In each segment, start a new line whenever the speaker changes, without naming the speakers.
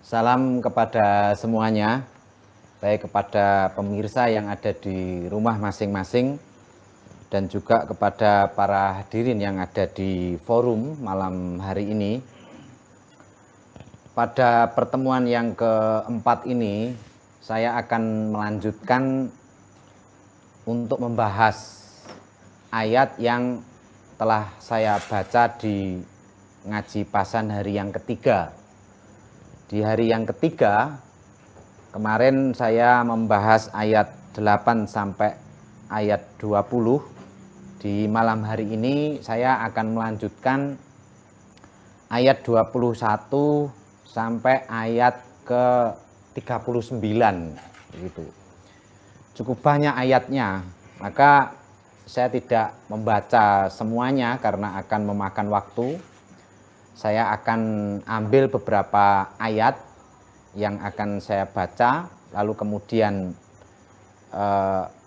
Salam kepada semuanya, baik kepada pemirsa yang ada di rumah masing-masing dan juga kepada para hadirin yang ada di forum malam hari ini. Pada pertemuan yang keempat ini, saya akan melanjutkan untuk membahas ayat yang telah saya baca di ngaji pasan hari yang ketiga. Di hari yang ketiga, kemarin saya membahas ayat 8 sampai ayat 20. Di malam hari ini saya akan melanjutkan ayat 21 sampai ayat ke 39 gitu. Cukup banyak ayatnya, maka saya tidak membaca semuanya karena akan memakan waktu. Saya akan ambil beberapa ayat yang akan saya baca, lalu kemudian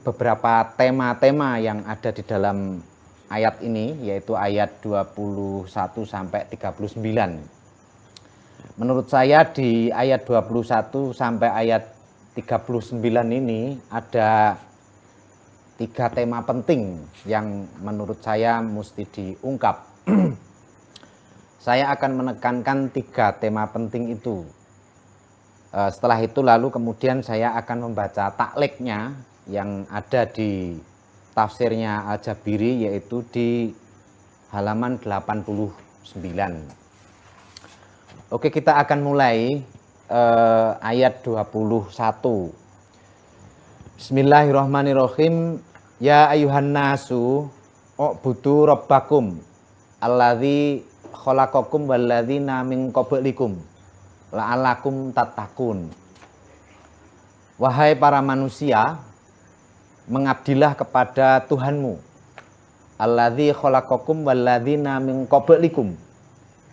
beberapa tema-tema yang ada di dalam ayat ini, yaitu ayat 21 sampai 39. Menurut saya di ayat 21 sampai ayat 39 ini ada 3 tema penting yang menurut saya mesti diungkap. Saya akan menekankan 3 tema penting itu. Setelah itu lalu kemudian saya akan membaca takleknya yang ada di tafsirnya Al-Jabiri, yaitu di halaman 89. Oke, kita akan mulai ayat 21. Bismillahirrahmanirrahim. Ya ayuhan nasu u'budu rabbakum alladzi khalaqakum walladzina min qablikum la'allakum tattaqun. Wahai para manusia, mengabdilah kepada Tuhanmu, alladzi khalaqakum walladzina min qablikum,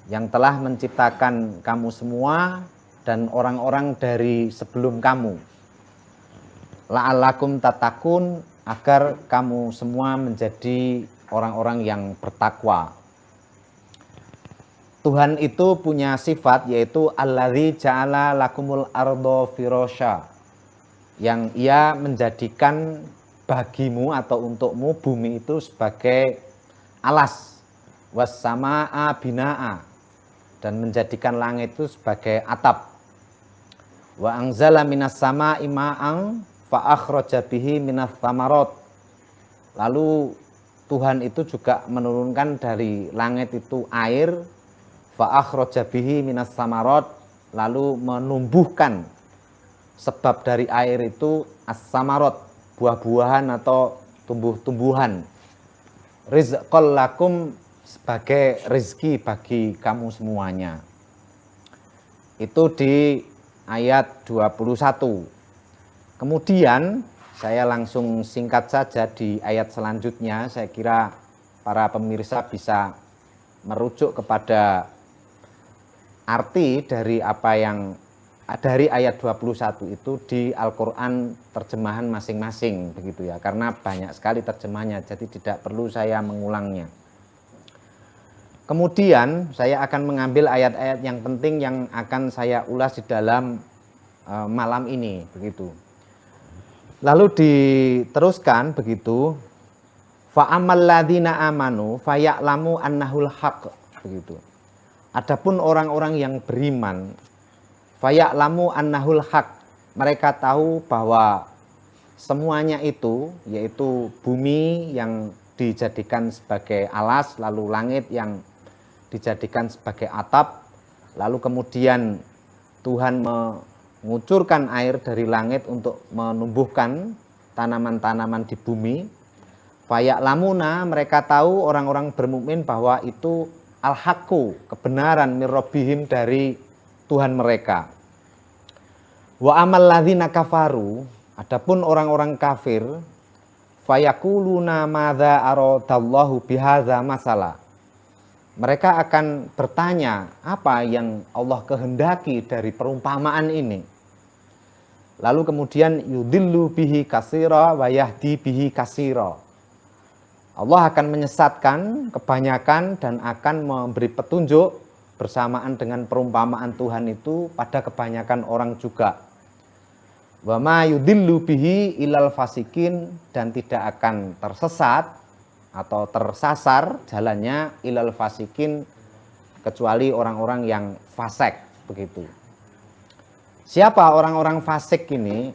yang telah menciptakan kamu semua dan orang-orang dari sebelum kamu. La'allakum tattaqun, agar kamu semua menjadi orang-orang yang bertakwa. Tuhan itu punya sifat, yaitu alladzi ja'ala lakumul ardo firasya, yang ia menjadikan bagimu atau untukmu bumi itu sebagai alas, wassamaa binaa, dan menjadikan langit itu sebagai atap. Wa anzala minas samaa'i ma'an fa akhraja bihi minas thamarot. Lalu Tuhan itu juga menurunkan dari langit itu air, fa akhraja bihi minas samarot, lalu menumbuhkan sebab dari air itu as-samarot, buah-buahan atau tumbuh-tumbuhan. Rizqal lakum, sebagai rezeki bagi kamu semuanya. Itu di ayat 21. Kemudian saya langsung singkat saja di ayat selanjutnya. Saya kira para pemirsa bisa merujuk kepada arti dari apa yang dari ayat 21 itu di Al-Quran terjemahan masing-masing begitu ya, karena banyak sekali terjemahnya, jadi tidak perlu saya mengulangnya. Kemudian saya akan mengambil ayat-ayat yang penting yang akan saya ulas di dalam malam ini begitu. Lalu diteruskan begitu, fa ammal ladzina amanu faya'lamu annahul haqq begitu. Adapun orang-orang yang beriman, faya'lamu annahul haq, mereka tahu bahwa semuanya itu, yaitu bumi yang dijadikan sebagai alas, lalu langit yang dijadikan sebagai atap, lalu kemudian Tuhan mengucurkan air dari langit untuk menumbuhkan tanaman-tanaman di bumi. Faya'lamuna, mereka tahu orang-orang bermukmin bahwa itu al-haqqu, kebenaran, mir rabbihim, dari Tuhan mereka. Wa amal ladzina kafaru, adapun orang-orang kafir, fayaquluna madza aradallahu bihadza masala, mereka akan bertanya, apa yang Allah kehendaki dari perumpamaan ini. Lalu kemudian yudillu bihi katsira wa yahdi bihi katsira, Allah akan menyesatkan kebanyakan dan akan memberi petunjuk bersamaan dengan perumpamaan Tuhan itu pada kebanyakan orang juga. Wa ma yudillu bihi ilal fasikin, dan tidak akan tersesat atau tersasar jalannya ilal fasikin kecuali orang-orang yang fasik begitu. Siapa orang-orang fasik ini?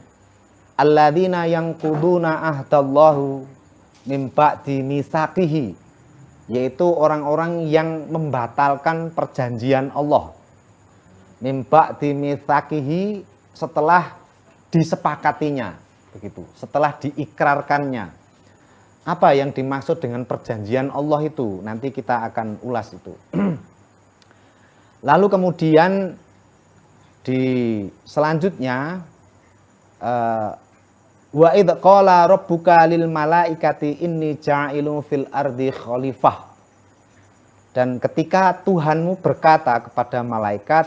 Alladzina yanquduna ahdallahu mim ba'di mitsaqihi, yaitu orang-orang yang membatalkan perjanjian Allah. Mim ba'di mitsaqihi, setelah disepakatinya begitu, setelah diikrarkannya. Apa yang dimaksud dengan perjanjian Allah itu? Nanti kita akan ulas itu. Lalu kemudian di selanjutnya wa id qala rabbuka lil malaikati inni ja'ilun fil ardi khalifah. Dan ketika Tuhanmu berkata kepada malaikat,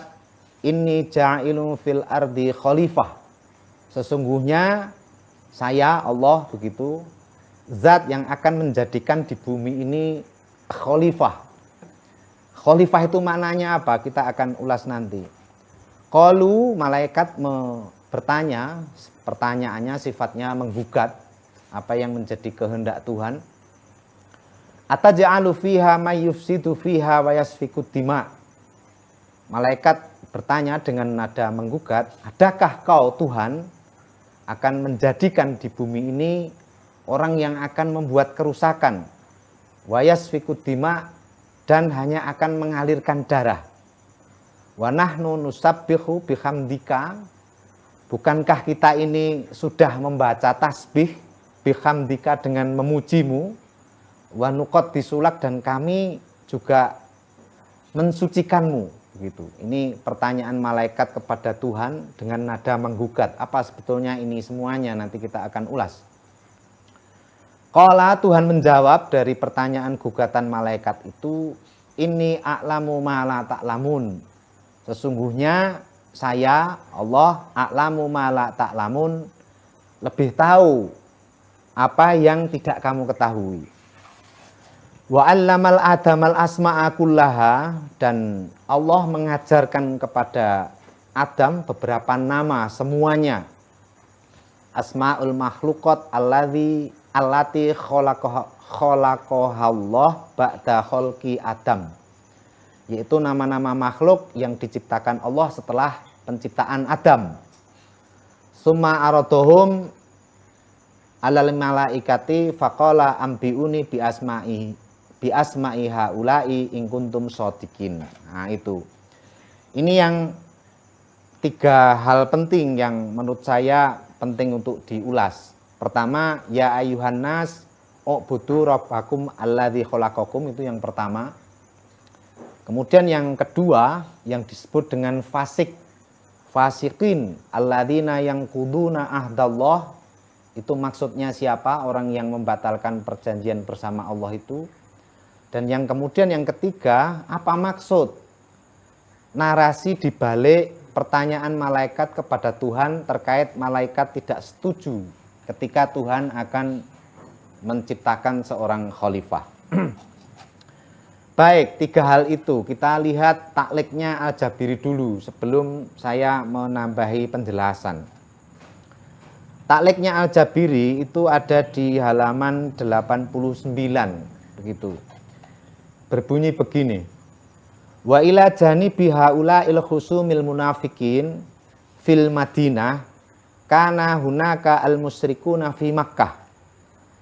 inni ja'ilun fil ardi khalifah, sesungguhnya saya Allah begitu, zat yang akan menjadikan di bumi ini khalifah. Khalifah itu maknanya apa? Kita akan ulas nanti. Qalu, malaikat bertanya, pertanyaannya sifatnya menggugat apa yang menjadi kehendak Tuhan. Ataj'alu fiha may yufsidu fiha wa yasfikud dima. Malaikat bertanya dengan nada menggugat, adakah kau Tuhan akan menjadikan di bumi ini orang yang akan membuat kerusakan, wa yasfikud dima, dan hanya akan mengalirkan darah. Wa nahnu nusabbihu bihamdika, bukankah kita ini sudah membaca tasbih bihamdika dengan memujimu, wa nuqaddisulak, dan kami juga mensucikanmu begitu. Ini pertanyaan malaikat kepada Tuhan dengan nada menggugat. Apa sebetulnya ini semuanya? Nanti kita akan ulas. Qala, Tuhan menjawab dari pertanyaan gugatan malaikat itu, inni a'lamu ma la ta'lamun. Sesungguhnya saya Allah a'lamu ma la ta'lamun, lebih tahu apa yang tidak kamu ketahui. Wa 'allamal adamal asma'a kullaha, dan Allah mengajarkan kepada Adam beberapa nama semuanya. Asma'ul makhluqat allati khalaqahallah ba'da khalqi Adam, yaitu nama-nama makhluk yang diciptakan Allah setelah penciptaan Adam. Summa aradohum alal malaikati faqala ambiuni bi asma'i haula'i in kuntum shodiqin. Nah, itu. Ini yang 3 hal penting yang menurut saya penting untuk diulas. Pertama, ya ayuhan nas u'budu rabbakum alladzi khalaqakum, itu yang pertama. Kemudian yang kedua yang disebut dengan fasikin alladzina yanquduna ahdallah, itu maksudnya siapa? Orang yang membatalkan perjanjian bersama Allah itu. Dan yang kemudian yang ketiga, apa maksud narasi dibalik pertanyaan malaikat kepada Tuhan terkait malaikat tidak setuju ketika Tuhan akan menciptakan seorang khalifah. Baik, 3 hal itu kita lihat takliknya Al-Jabiri dulu sebelum saya menambahi penjelasan. Takliknya Al-Jabiri itu ada di halaman 89 begitu. Berbunyi begini. Wa ila janibi haula il khusumil munafikin fil Madinah kana hunaka al musyrikuna fi Makkah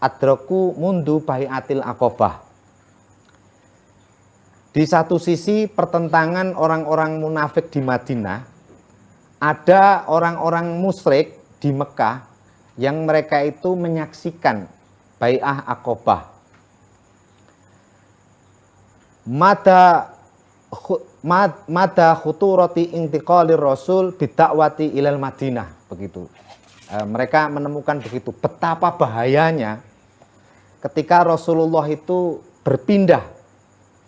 adraku mundu bai'atil Aqabah. Di satu sisi pertentangan orang-orang munafik di Madinah, ada orang-orang musyrik di Mekah yang mereka itu menyaksikan bai'ah Aqabah. Mada khuturati intiqalir rasul bidakwati ilal Madinah begitu. Mereka menemukan begitu betapa bahayanya ketika Rasulullah itu berpindah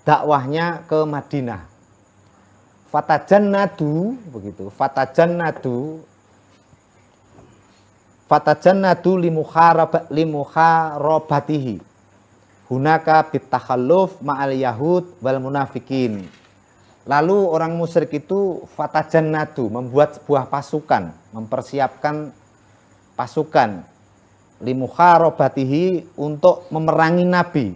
dakwahnya ke Madinah. Fatajannadu begitu. Fatajannadu limukharabatihi hunaka bitakhalluf ma'al yahud wal munafikin. Lalu orang musyrik itu fatajannatu, membuat sebuah pasukan, mempersiapkan pasukan limukharobatihi, untuk memerangi Nabi.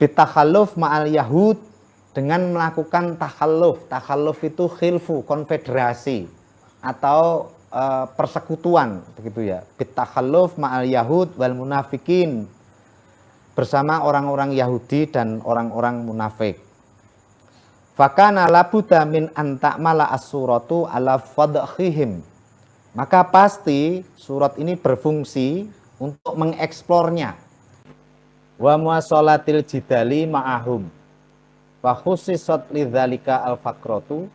Bitakhalluf ma'al Yahud, dengan melakukan takhalluf. Takhalluf itu khilfu, konfederasi atau persekutuan begitu ya. Bitakhalluf ma'al Yahud wal munafikin, bersama orang-orang Yahudi dan orang-orang munafik. Fakana labuda min antakmala as-suratu ala fadkhihim, maka pasti surat ini berfungsi untuk mengeksplornya. Wa muasalatil jidali ma'ahum fa khusisat lidzalika al-faqratu,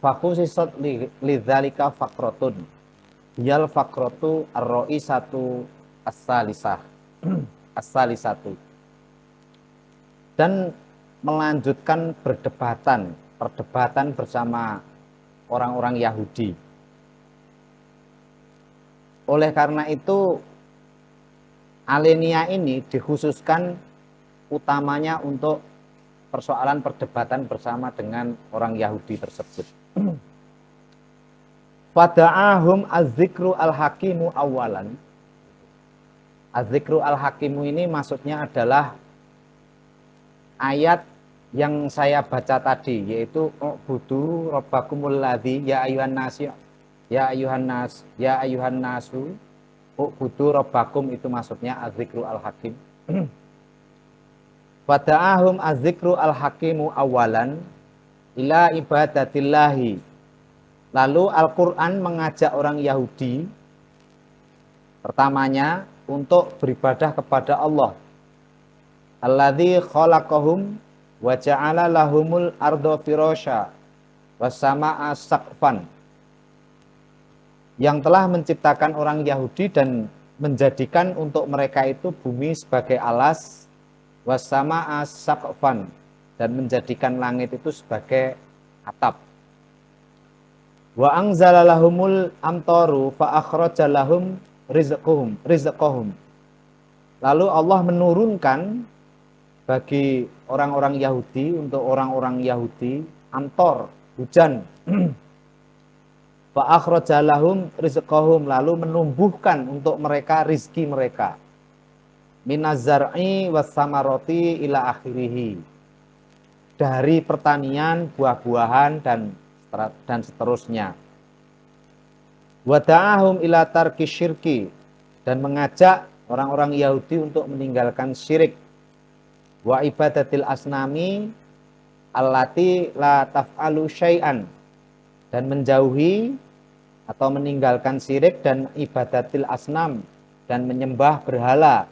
fa khusisat lidzalika faqratun yal faqratu ar-ra'isatu as-salisah as-salisatu, dan melanjutkan perdebatan bersama orang-orang Yahudi. Oleh karena itu alinea ini dikhususkan utamanya untuk persoalan perdebatan bersama dengan orang Yahudi tersebut. Fada'ahum az-zikru al-hakimu awalan. Az-zikru al-hakimu ini maksudnya adalah ayat yang saya baca tadi, yaitu ubudu rabbakumul ladzi ya ayuhan nasu, ya ayuhan nasu ubudu rabbakum, itu maksudnya az-zikru al-hakim. Fada'ahum az-zikru al-hakimu awalan ila ibadatillahi. Lalu Al-Qur'an mengajak orang Yahudi pertamanya untuk beribadah kepada Allah. Alladzi khalaqahum wa ja'ala lahumul arda firasya was samaa saqfan, yang telah menciptakan orang Yahudi dan menjadikan untuk mereka itu bumi sebagai alas, was samaa saqfan, dan menjadikan langit itu sebagai atap. Wa anzala lahumul amtaru fa akhraja lahum rizqahum. Lalu Allah menurunkan bagi orang-orang Yahudi, untuk orang-orang Yahudi, amtor, hujan. Fa akhraja lahum rizqahum, lalu menumbuhkan untuk mereka rizki mereka. Minaz-zar'i was-samarati ila akhirih, dari pertanian, buah-buahan dan seterusnya. Wada'ahum ila tarki syirki, dan mengajak orang-orang Yahudi untuk meninggalkan syirik. Wa ibadatil asnami allati la taf'alu syai'an, dan menjauhi atau meninggalkan syirik dan ibadatil asnam, dan menyembah berhala.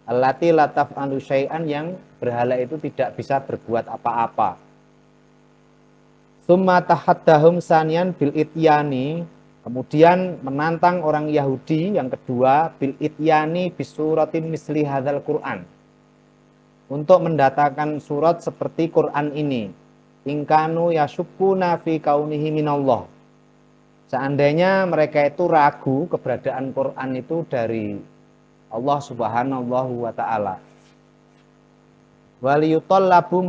Allati la taf'alu syai'an, yang berhala itu tidak bisa berbuat apa-apa. Summa tahaddahum sanian bil ityani, kemudian menantang orang Yahudi yang kedua, bil ityani bisuratin misli hadzal Qur'an, untuk mendatangkan surat seperti Quran ini. Ingkanu yasukuna fi kaunihi minallah, seandainya mereka itu ragu keberadaan Quran itu dari Allah Subhanahu wa ta'ala. Waliyutallabu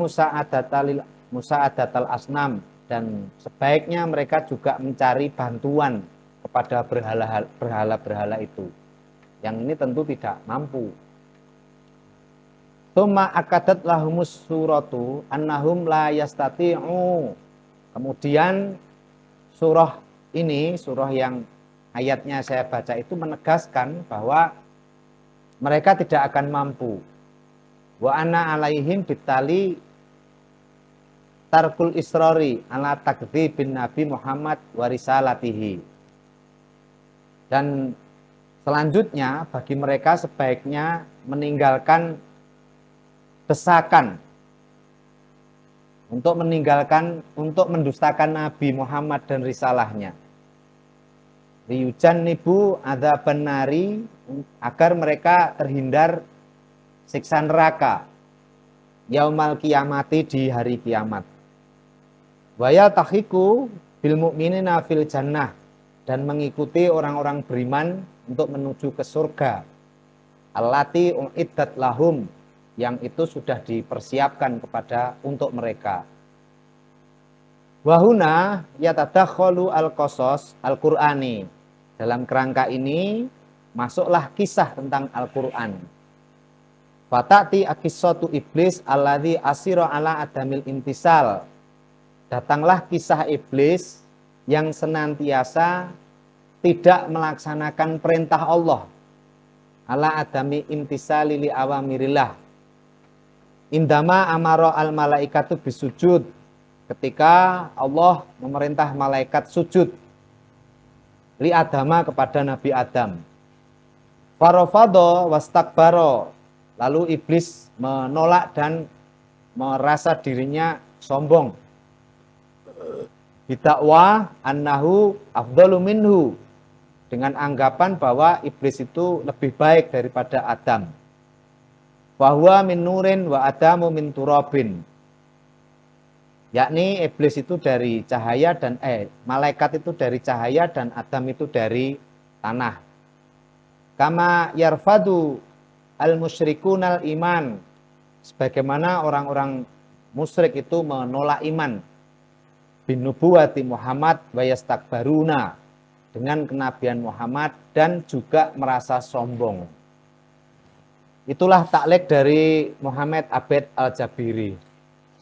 musa'adatal asnam, dan sebaiknya mereka juga mencari bantuan kepada berhala-berhala itu, yang ini tentu tidak mampu. Tsumma akadat lahumus suratu annahum la yastati'u. Kemudian surah ini, surah yang ayatnya saya baca itu, menegaskan bahwa mereka tidak akan mampu. Wa anna alaihim bitali tarkul israri ala takdzibin Nabi Muhammad wa risalatihi. Dan selanjutnya bagi mereka sebaiknya meninggalkan desakan untuk mendustakan Nabi Muhammad dan risalahnya. Liyujannibu adzaban nari, agar mereka terhindar siksa neraka yaumal kiamati, di hari kiamat. Wa yaltahiqu bil mu'minina fil jannah, dan mengikuti orang-orang beriman untuk menuju ke surga. Allati uiddat lahum, yang itu sudah dipersiapkan untuk mereka. Wahuna yatadakhalu al-qasas al-Qur'ani. Dalam kerangka ini masuklah kisah tentang Al-Qur'an. Fatati akisatu iblis alladzi asira ala adamil intisal. Datanglah kisah iblis yang senantiasa tidak melaksanakan perintah Allah. Ala adami intisali li awamirillah. Indama amara al malaikatu bisujud. Ketika Allah memerintah malaikat sujud li Adama kepada Nabi Adam. Farofado wastakbaro. Lalu iblis menolak dan merasa dirinya sombong. Bidakwa annahu afdalu minhu. Dengan anggapan bahwa iblis itu lebih baik daripada Adam. Fahuwa min nurin wa Adamu min turabin. Yakni iblis itu dari cahaya dan malaikat itu dari cahaya dan Adam itu dari tanah. Kama yarfadu al-musyrikun al-iman. Sebagaimana orang-orang musyrik itu menolak iman. Bin nubuwati Muhammad wa yastakbaruna. Dengan kenabian Muhammad dan juga merasa sombong. Itulah taklek dari Muhammad Abed Al-Jabiri.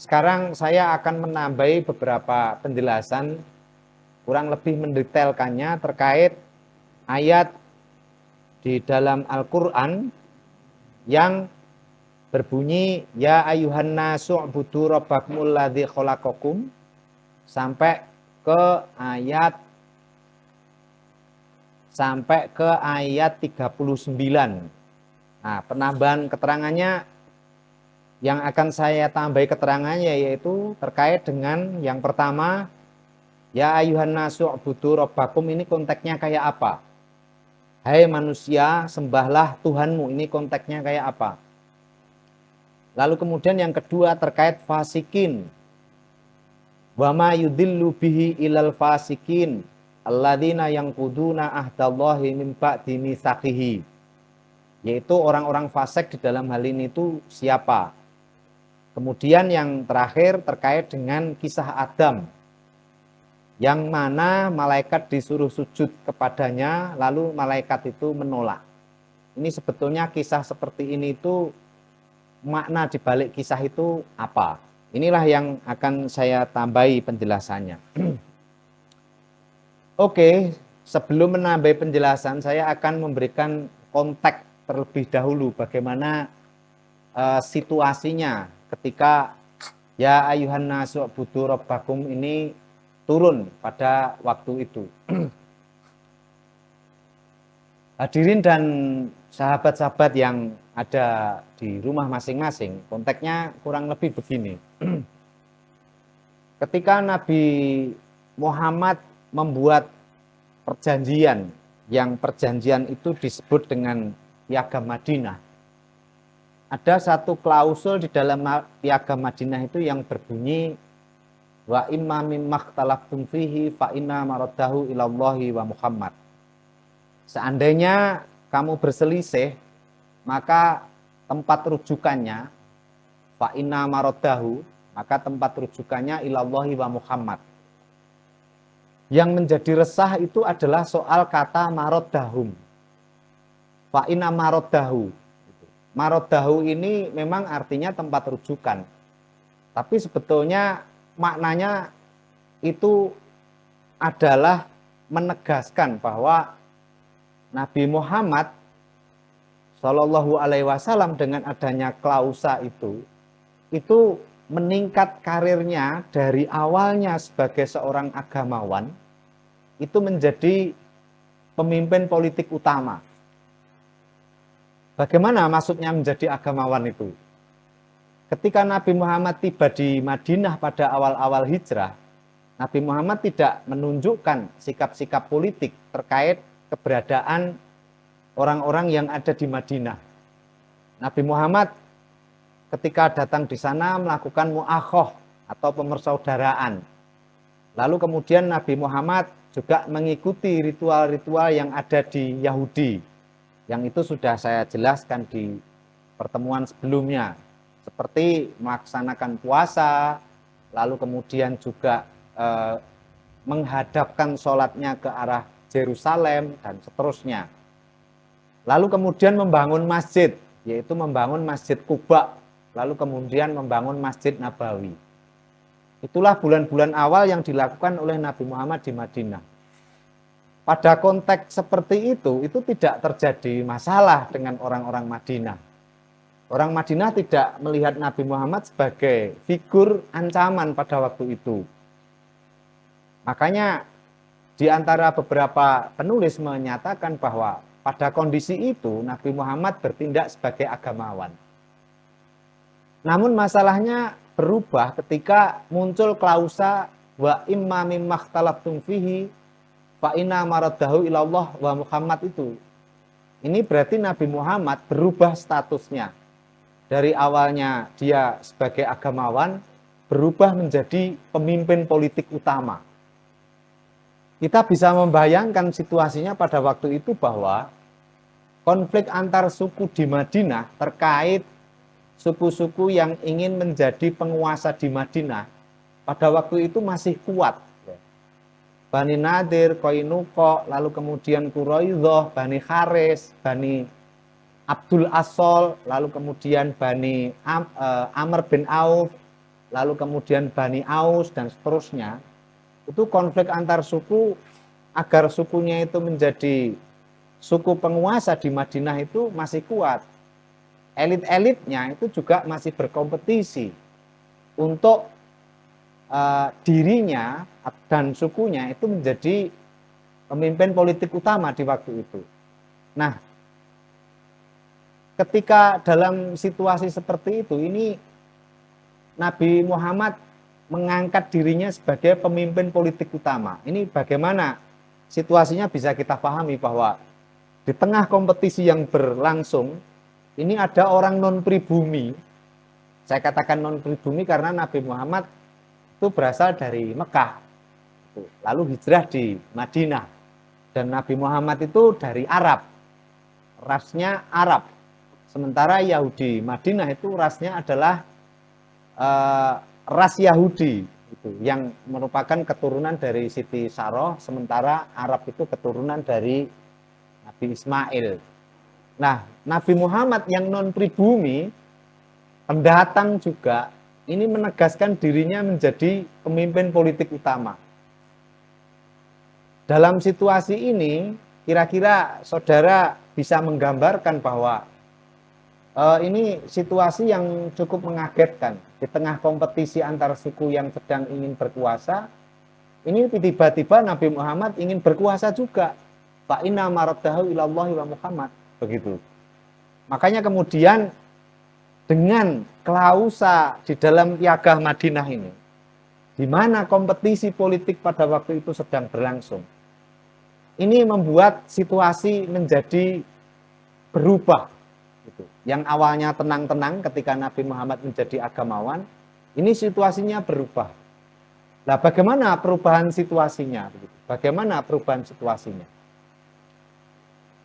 Sekarang saya akan menambahi beberapa penjelasan, kurang lebih mendetailkannya terkait ayat di dalam Al-Quran yang berbunyi ya ayuhan nasu ubudu rabbakumul ladzi khalaqakum sampai ke ayat 39. Nah, penambahan keterangannya yang akan saya tambahi keterangannya yaitu terkait dengan yang pertama ya ayuhan nasu ubudu rabbakum, ini konteksnya kayak apa? Hai manusia, sembahlah Tuhanmu, ini konteksnya kayak apa? Lalu kemudian yang kedua terkait fasikin. Wa ma yudillu bihi ilal fasikin alladzina yanquduna ahdallahi min ba'di mitsaqihi. Yaitu orang-orang fasik di dalam hal ini itu siapa? Kemudian yang terakhir terkait dengan kisah Adam, yang mana malaikat disuruh sujud kepadanya, lalu malaikat itu menolak. Ini sebetulnya kisah seperti ini itu, makna dibalik kisah itu apa? Inilah yang akan saya tambahi penjelasannya. Oke, sebelum menambah penjelasan, saya akan memberikan konteks terlebih dahulu bagaimana situasinya ketika ya ayuhan nasu ubudu rabbakum ini turun pada waktu itu. Hadirin dan sahabat-sahabat yang ada di rumah masing-masing, konteksnya kurang lebih begini. Ketika Nabi Muhammad membuat perjanjian, yang perjanjian itu disebut dengan Piagam Madinah. Ada satu klausul di dalam Piagam Madinah itu yang berbunyi wa imma mimma ikhtalaftum fihi fa inna maraddahu ilallahi wa Muhammad. Seandainya kamu berselisih, maka tempat rujukannya fa inna maraddahu, maka tempat rujukannya ilallahi wa Muhammad. Yang menjadi resah itu adalah soal kata maraddahum. Fa inna maraddahu. Maraddahu ini memang artinya tempat rujukan. Tapi sebetulnya maknanya itu adalah menegaskan bahwa Nabi Muhammad Shallallahu Alaihi Wasallam dengan adanya klausa itu meningkat karirnya dari awalnya sebagai seorang agamawan, itu menjadi pemimpin politik utama. Bagaimana maksudnya menjadi agamawan itu? Ketika Nabi Muhammad tiba di Madinah pada awal-awal hijrah, Nabi Muhammad tidak menunjukkan sikap-sikap politik terkait keberadaan orang-orang yang ada di Madinah. Nabi Muhammad ketika datang di sana melakukan mu'akhoh atau pemersaudaraan. Lalu kemudian Nabi Muhammad juga mengikuti ritual-ritual yang ada di Yahudi. Yang itu sudah saya jelaskan di pertemuan sebelumnya. Seperti melaksanakan puasa, lalu kemudian juga eh, menghadapkan sholatnya ke arah Yerusalem dan seterusnya. Lalu kemudian membangun masjid, yaitu membangun Masjid Quba, lalu kemudian membangun Masjid Nabawi. Itulah bulan-bulan awal yang dilakukan oleh Nabi Muhammad di Madinah. Pada konteks seperti itu tidak terjadi masalah dengan orang-orang Madinah. Orang Madinah tidak melihat Nabi Muhammad sebagai figur ancaman pada waktu itu. Makanya di antara beberapa penulis menyatakan bahwa pada kondisi itu Nabi Muhammad bertindak sebagai agamawan. Namun masalahnya berubah ketika muncul klausa wa imma mimma ikhtalaftum fihi fa inna maradahu ilallah wa Muhammad itu. Ini berarti Nabi Muhammad berubah statusnya. Dari awalnya dia sebagai agamawan berubah menjadi pemimpin politik utama. Kita bisa membayangkan situasinya pada waktu itu bahwa konflik antar suku di Madinah terkait suku-suku yang ingin menjadi penguasa di Madinah pada waktu itu masih kuat. Bani Nadir, Qainuqa, lalu kemudian Quraidah, Bani Haris, Bani Abdul Asol, lalu kemudian Bani Amr bin Auf, lalu kemudian Bani Aus, dan seterusnya. Itu konflik antar suku agar sukunya itu menjadi suku penguasa di Madinah itu masih kuat. Elit-elitnya itu juga masih berkompetisi untuk dirinya dan sukunya itu menjadi pemimpin politik utama di waktu itu. Nah, ketika dalam situasi seperti itu, ini Nabi Muhammad mengangkat dirinya sebagai pemimpin politik utama. Ini bagaimana situasinya bisa kita pahami bahwa di tengah kompetisi yang berlangsung, ini ada orang non-pribumi. Saya katakan non-pribumi karena Nabi Muhammad itu berasal dari Mekah, lalu hijrah di Madinah. Dan Nabi Muhammad itu dari Arab, rasnya Arab. Sementara Yahudi Madinah itu rasnya adalah ras Yahudi, yang merupakan keturunan dari Siti Saroh, sementara Arab itu keturunan dari Nabi Ismail. Nah, Nabi Muhammad yang non-pribumi, pendatang juga, ini menegaskan dirinya menjadi pemimpin politik utama. Dalam situasi ini, kira-kira saudara bisa menggambarkan bahwa ini situasi yang cukup mengagetkan. Di tengah kompetisi antar suku yang sedang ingin berkuasa, ini tiba-tiba Nabi Muhammad ingin berkuasa juga. Fa inna maradahu ilallahi wa Muhammad. Begitu. Makanya kemudian dengan klausa di dalam Piagam Madinah ini, di mana kompetisi politik pada waktu itu sedang berlangsung, ini membuat situasi menjadi berubah. Yang awalnya tenang-tenang ketika Nabi Muhammad menjadi agamawan, ini situasinya berubah. Nah, bagaimana perubahan situasinya? Bagaimana perubahan situasinya?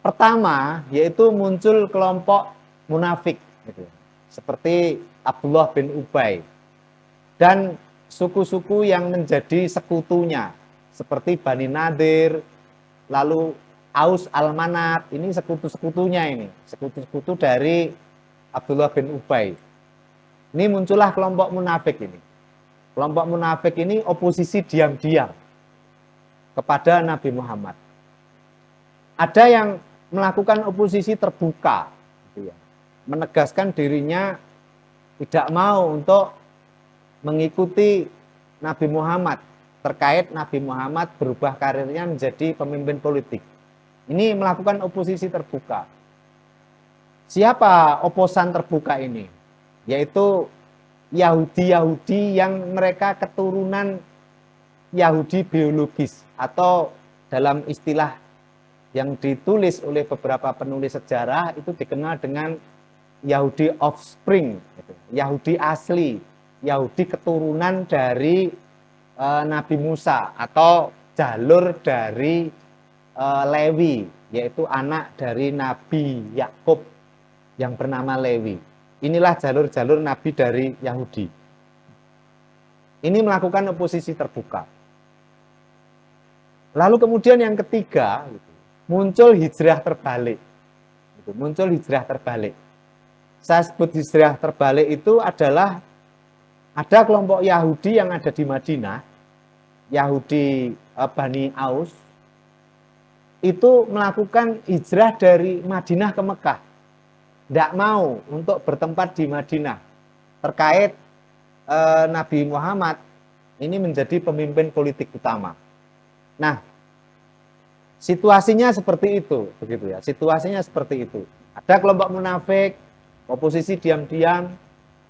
Pertama, yaitu muncul kelompok munafik, seperti Abdullah bin Ubay, dan suku-suku yang menjadi sekutunya, seperti Bani Nadir, lalu Aus Al-Manat, ini sekutu-sekutunya ini, sekutu-sekutu dari Abdullah bin Ubay. Ini muncullah kelompok munafik ini. Kelompok munafik ini oposisi diam-diam kepada Nabi Muhammad. Ada yang melakukan oposisi terbuka, menegaskan dirinya tidak mau untuk mengikuti Nabi Muhammad, terkait Nabi Muhammad berubah karirnya menjadi pemimpin politik. Ini melakukan oposisi terbuka. Siapa oposan terbuka ini? Yaitu Yahudi-Yahudi yang mereka keturunan Yahudi biologis, atau dalam istilah yang ditulis oleh beberapa penulis sejarah itu dikenal dengan Yahudi offspring, Yahudi asli, Yahudi keturunan dari Nabi Musa, atau jalur dari Lewi, yaitu anak dari Nabi Yakub yang bernama Lewi. Inilah jalur-jalur Nabi dari Yahudi. Ini melakukan oposisi terbuka. Lalu kemudian yang ketiga, muncul hijrah terbalik. Muncul hijrah terbalik. Saya sebut hijrah terbalik itu adalah ada kelompok Yahudi yang ada di Madinah, Yahudi Bani Aus, itu melakukan hijrah dari Madinah ke Mekah. Tidak mau untuk bertempat di Madinah. Terkait Nabi Muhammad ini menjadi pemimpin politik utama. Nah, situasinya seperti itu, begitu ya. Situasinya seperti itu. Ada kelompok munafik, oposisi diam-diam,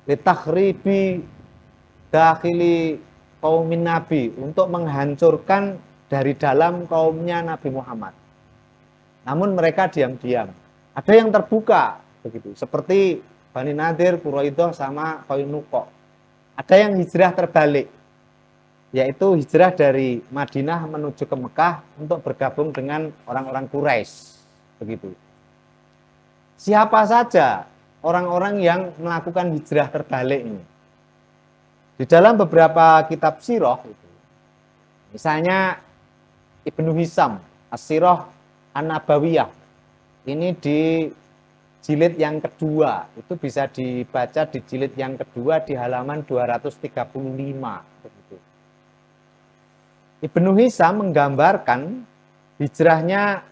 litakhribi dakhili kaumin Nabi, untuk menghancurkan dari dalam kaumnya Nabi Muhammad. Namun mereka diam-diam. Ada yang terbuka, begitu. Seperti Bani Nadir, Quraidah, sama Qainuqa. Ada yang hijrah terbalik, yaitu hijrah dari Madinah menuju ke Mekah untuk bergabung dengan orang-orang Quraisy, begitu. Siapa saja orang-orang yang melakukan hijrah terbalik ini? Di dalam beberapa kitab sirah, misalnya Ibnu Hisam, As-Sirah An-Nabawiyah, ini di jilid yang kedua, itu bisa dibaca di jilid yang kedua di halaman 235. Begitu. Ibnu Hisam menggambarkan hijrahnya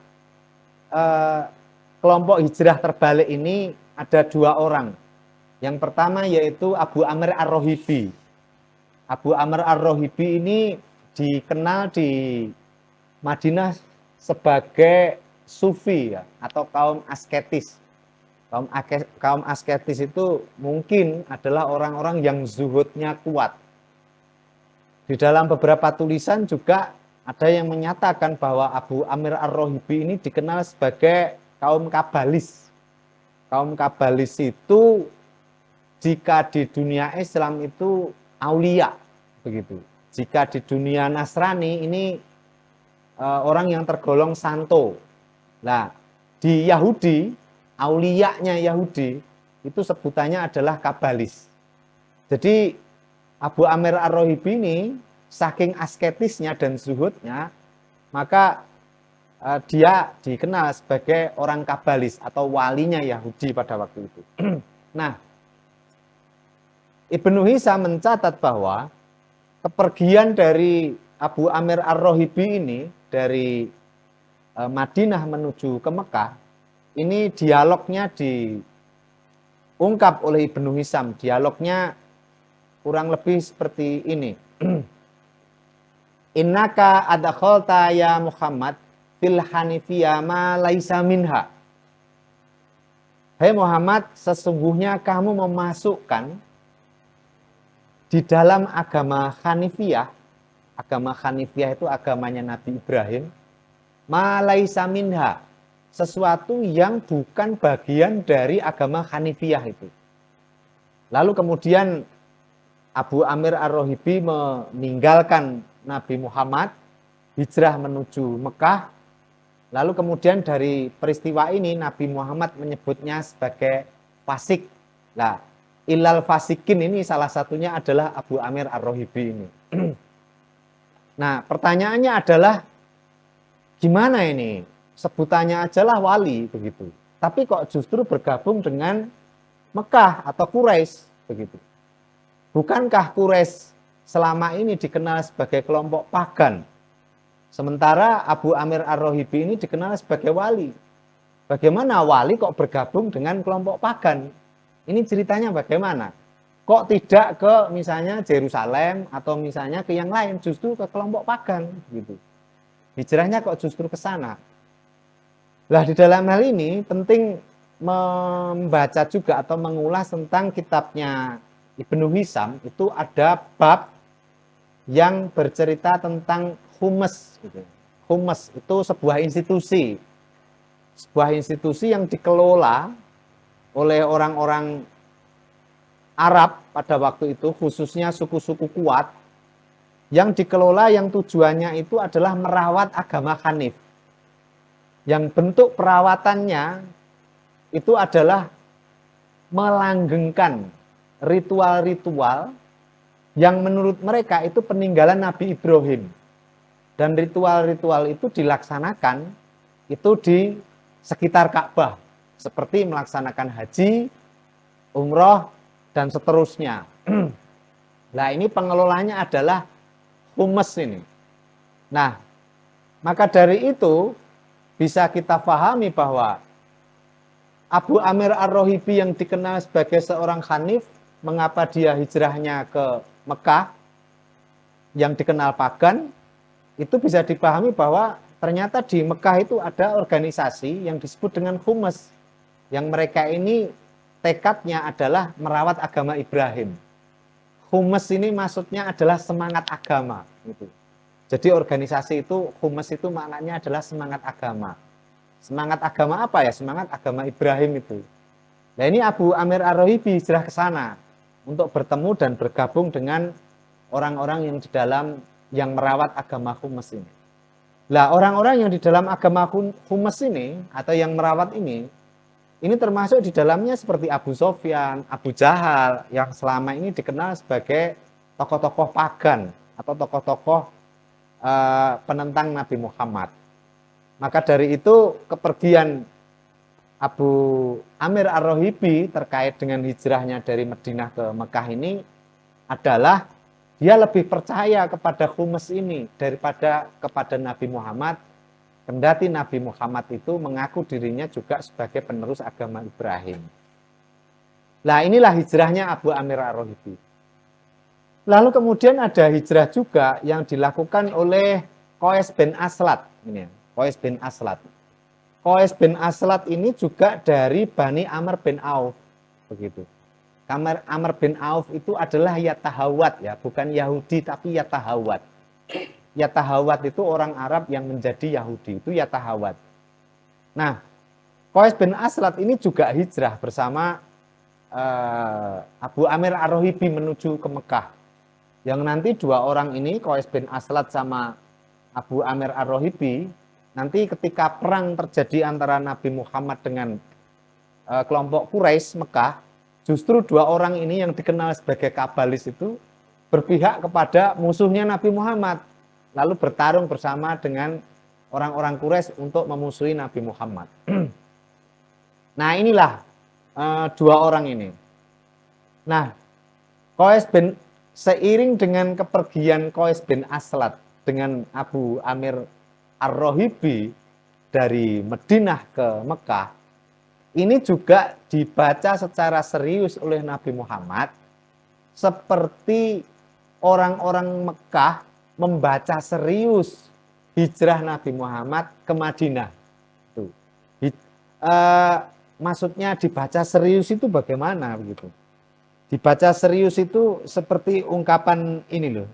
kelompok hijrah terbalik ini ada dua orang. Yang pertama yaitu Abu Amr Ar-Rohibi. Abu Amr Ar-Rohibi ini dikenal di Madinah sebagai sufi ya, atau kaum asketis. Kaum asketis itu mungkin adalah orang-orang yang zuhudnya kuat. Di dalam beberapa tulisan juga ada yang menyatakan bahwa Abu Amr Ar-Rohibi ini dikenal sebagai kaum kabalis. Kaum kabalis itu jika di dunia Islam itu aulia, begitu. Jika di dunia Nasrani ini orang yang tergolong santo. Nah, di Yahudi, auliyanya Yahudi itu sebutannya adalah kabalis. Jadi Abu Amr Ar-Rohibi ini saking asketisnya dan zuhudnya, maka dia dikenal sebagai orang kabalis atau walinya Yahudi pada waktu itu. Nah, Ibnu Hisam mencatat bahwa kepergian dari Abu Amr Ar-Rohibi ini dari Madinah menuju ke Mekah, ini dialognya diungkap oleh Ibnu Hisam. Dialognya kurang lebih seperti ini. Innaka adkhalta ya Muhammad fil hanifiyah ma laisa minha. Hai Muhammad, sesungguhnya kamu memasukkan di dalam agama Hanifiyah. Agama Hanifiyah itu agamanya Nabi Ibrahim. Ma laisa minha, sesuatu yang bukan bagian dari agama Hanifiyah itu. Lalu kemudian Abu Amr Ar-Rohibi meninggalkan Nabi Muhammad, hijrah menuju Mekah. Lalu kemudian dari peristiwa ini Nabi Muhammad menyebutnya sebagai fasik. Nah, ilal fasikin ini salah satunya adalah Abu Amr Ar-Rohibi ini. Nah, pertanyaannya adalah gimana ini? Sebutannya ajalah wali begitu. Tapi kok justru bergabung dengan Mekah atau Quraisy begitu. Bukankah Quraisy selama ini dikenal sebagai kelompok pagan? Sementara Abu Amr Ar-Rohibi ini dikenal sebagai wali. Bagaimana wali kok bergabung dengan kelompok pagan? Ini ceritanya bagaimana? Kok tidak ke misalnya Yerusalem atau misalnya ke yang lain, justru ke kelompok pagan gitu. Hijrahnya kok justru ke sana. Lah di dalam hal ini penting membaca juga atau mengulas tentang kitabnya Ibnu Hisam. Itu ada bab yang bercerita tentang humas. Humas itu sebuah institusi. Sebuah institusi yang dikelola oleh orang-orang Arab pada waktu itu, khususnya suku-suku kuat, yang dikelola yang tujuannya itu adalah merawat agama Hanif. Yang bentuk perawatannya itu adalah melanggengkan ritual-ritual yang menurut mereka itu peninggalan Nabi Ibrahim. Dan ritual-ritual itu dilaksanakan itu di sekitar Ka'bah, seperti melaksanakan haji, umroh, dan seterusnya. Nah, ini pengelolanya adalah humas ini. Nah, maka dari itu bisa kita pahami bahwa Abu Amir Ar-Rohibi yang dikenal sebagai seorang Hanif, mengapa dia hijrahnya ke Mekah, yang dikenal pagan, itu bisa dipahami bahwa ternyata di Mekah itu ada organisasi yang disebut dengan Humas, yang mereka ini tekadnya adalah merawat agama Ibrahim. Humas ini maksudnya adalah semangat agama. Gitu. Jadi organisasi itu, Humas itu maknanya adalah semangat agama. Semangat agama apa ya? Semangat agama Ibrahim itu. Nah ini Abu Amir Ar-Rohibi hijrah ke sana untuk bertemu dan bergabung dengan orang-orang yang di dalam yang merawat agama Humas ini. Nah orang-orang yang di dalam agama Humas ini atau yang merawat ini termasuk di dalamnya seperti Abu Sofyan, Abu Jahal yang selama ini dikenal sebagai tokoh-tokoh pagan atau tokoh-tokoh penentang Nabi Muhammad. Maka dari itu kepergian Abu Amir Ar-Rohibi terkait dengan hijrahnya dari Madinah ke Mekah ini adalah dia lebih percaya kepada Humas ini daripada kepada Nabi Muhammad. Kendati Nabi Muhammad itu mengaku dirinya juga sebagai penerus agama Ibrahim. Nah inilah hijrahnya Abu Amir Ar-Rohibi. Lalu kemudian ada hijrah juga yang dilakukan oleh Qais bin Aslat. Ini, Qais bin Aslat. Qais bin Aslat ini juga dari Bani Amr bin Auf. Begitu. Amr bin Auf itu adalah Yatahawat ya, bukan Yahudi tapi Yatahawat. Yatahawat itu orang Arab yang menjadi Yahudi, itu Yatahawat. Nah, Qais bin Aslat ini juga hijrah bersama Abu Amir Ar-Rohibi menuju ke Mekah. Yang nanti dua orang ini, Qais bin Aslat sama Abu Amir Ar-Rohibi, nanti ketika perang terjadi antara Nabi Muhammad dengan kelompok Quraisy Mekah, justru dua orang ini yang dikenal sebagai Kabalis itu berpihak kepada musuhnya Nabi Muhammad, lalu bertarung bersama dengan orang-orang Quraisy untuk memusuhi Nabi Muhammad. Nah inilah dua orang ini. Nah, seiring dengan kepergian Qais bin Aslat dengan Abu Amir Ar-Rohibi dari Madinah ke Mekah, ini juga dibaca secara serius oleh Nabi Muhammad seperti orang-orang Mekah membaca serius hijrah Nabi Muhammad ke Madinah. Tuh. Maksudnya dibaca serius itu bagaimana begitu? Dibaca serius itu seperti ungkapan ini loh.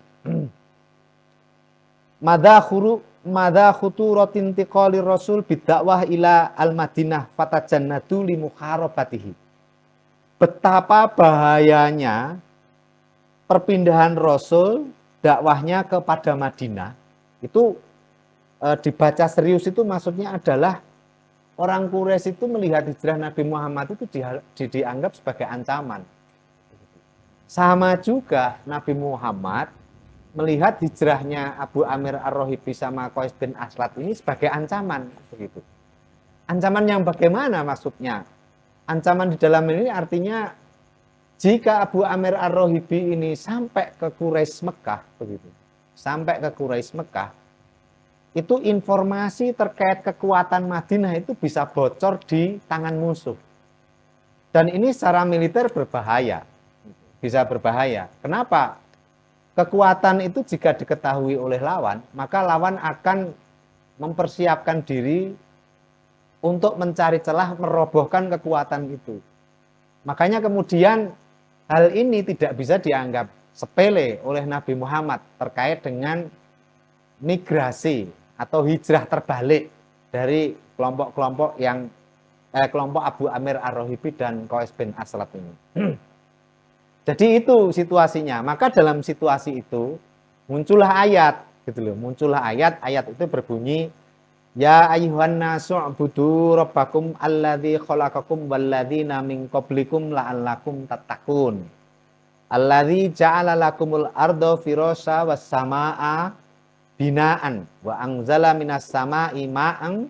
Madza khuturatin tiqalir rasul bidakwah ila al-Madinah fatajannatu li mukharabatihi. Betapa bahayanya perpindahan Rasul dakwahnya kepada Madinah itu dibaca serius itu maksudnya adalah orang Quraisy itu melihat hijrah Nabi Muhammad itu dianggap sebagai ancaman. Sama juga Nabi Muhammad melihat hijrahnya Abu Amir Ar-Rohibi sama Qais bin Aslat ini sebagai ancaman begitu. Ancaman yang bagaimana maksudnya? Ancaman di dalam ini artinya jika Abu Amir Ar-Rohibi ini sampai ke Quraisy Mekah begitu. Sampai ke Quraisy Mekah, itu informasi terkait kekuatan Madinah itu bisa bocor di tangan musuh. Dan ini secara militer berbahaya. Bisa berbahaya. Kenapa? Kekuatan itu jika diketahui oleh lawan, maka lawan akan mempersiapkan diri untuk mencari celah merobohkan kekuatan itu. Makanya kemudian hal ini tidak bisa dianggap sepele oleh Nabi Muhammad terkait dengan migrasi atau hijrah terbalik dari kelompok-kelompok yang kelompok Abu Amir Ar-Rohibi dan Qais bin Aslat ini. Jadi itu situasinya. Maka dalam situasi itu muncullah ayat, gitu loh. Muncullah ayat itu berbunyi ya ayyuhan nasu ubudu rabbakum alladzi khalaqakum walladzina min qablikum la'allakum tattaqun. Alladzi ja'ala lakumul arda firasya was samaa'a binaan wa anzala minas sama'i ma'an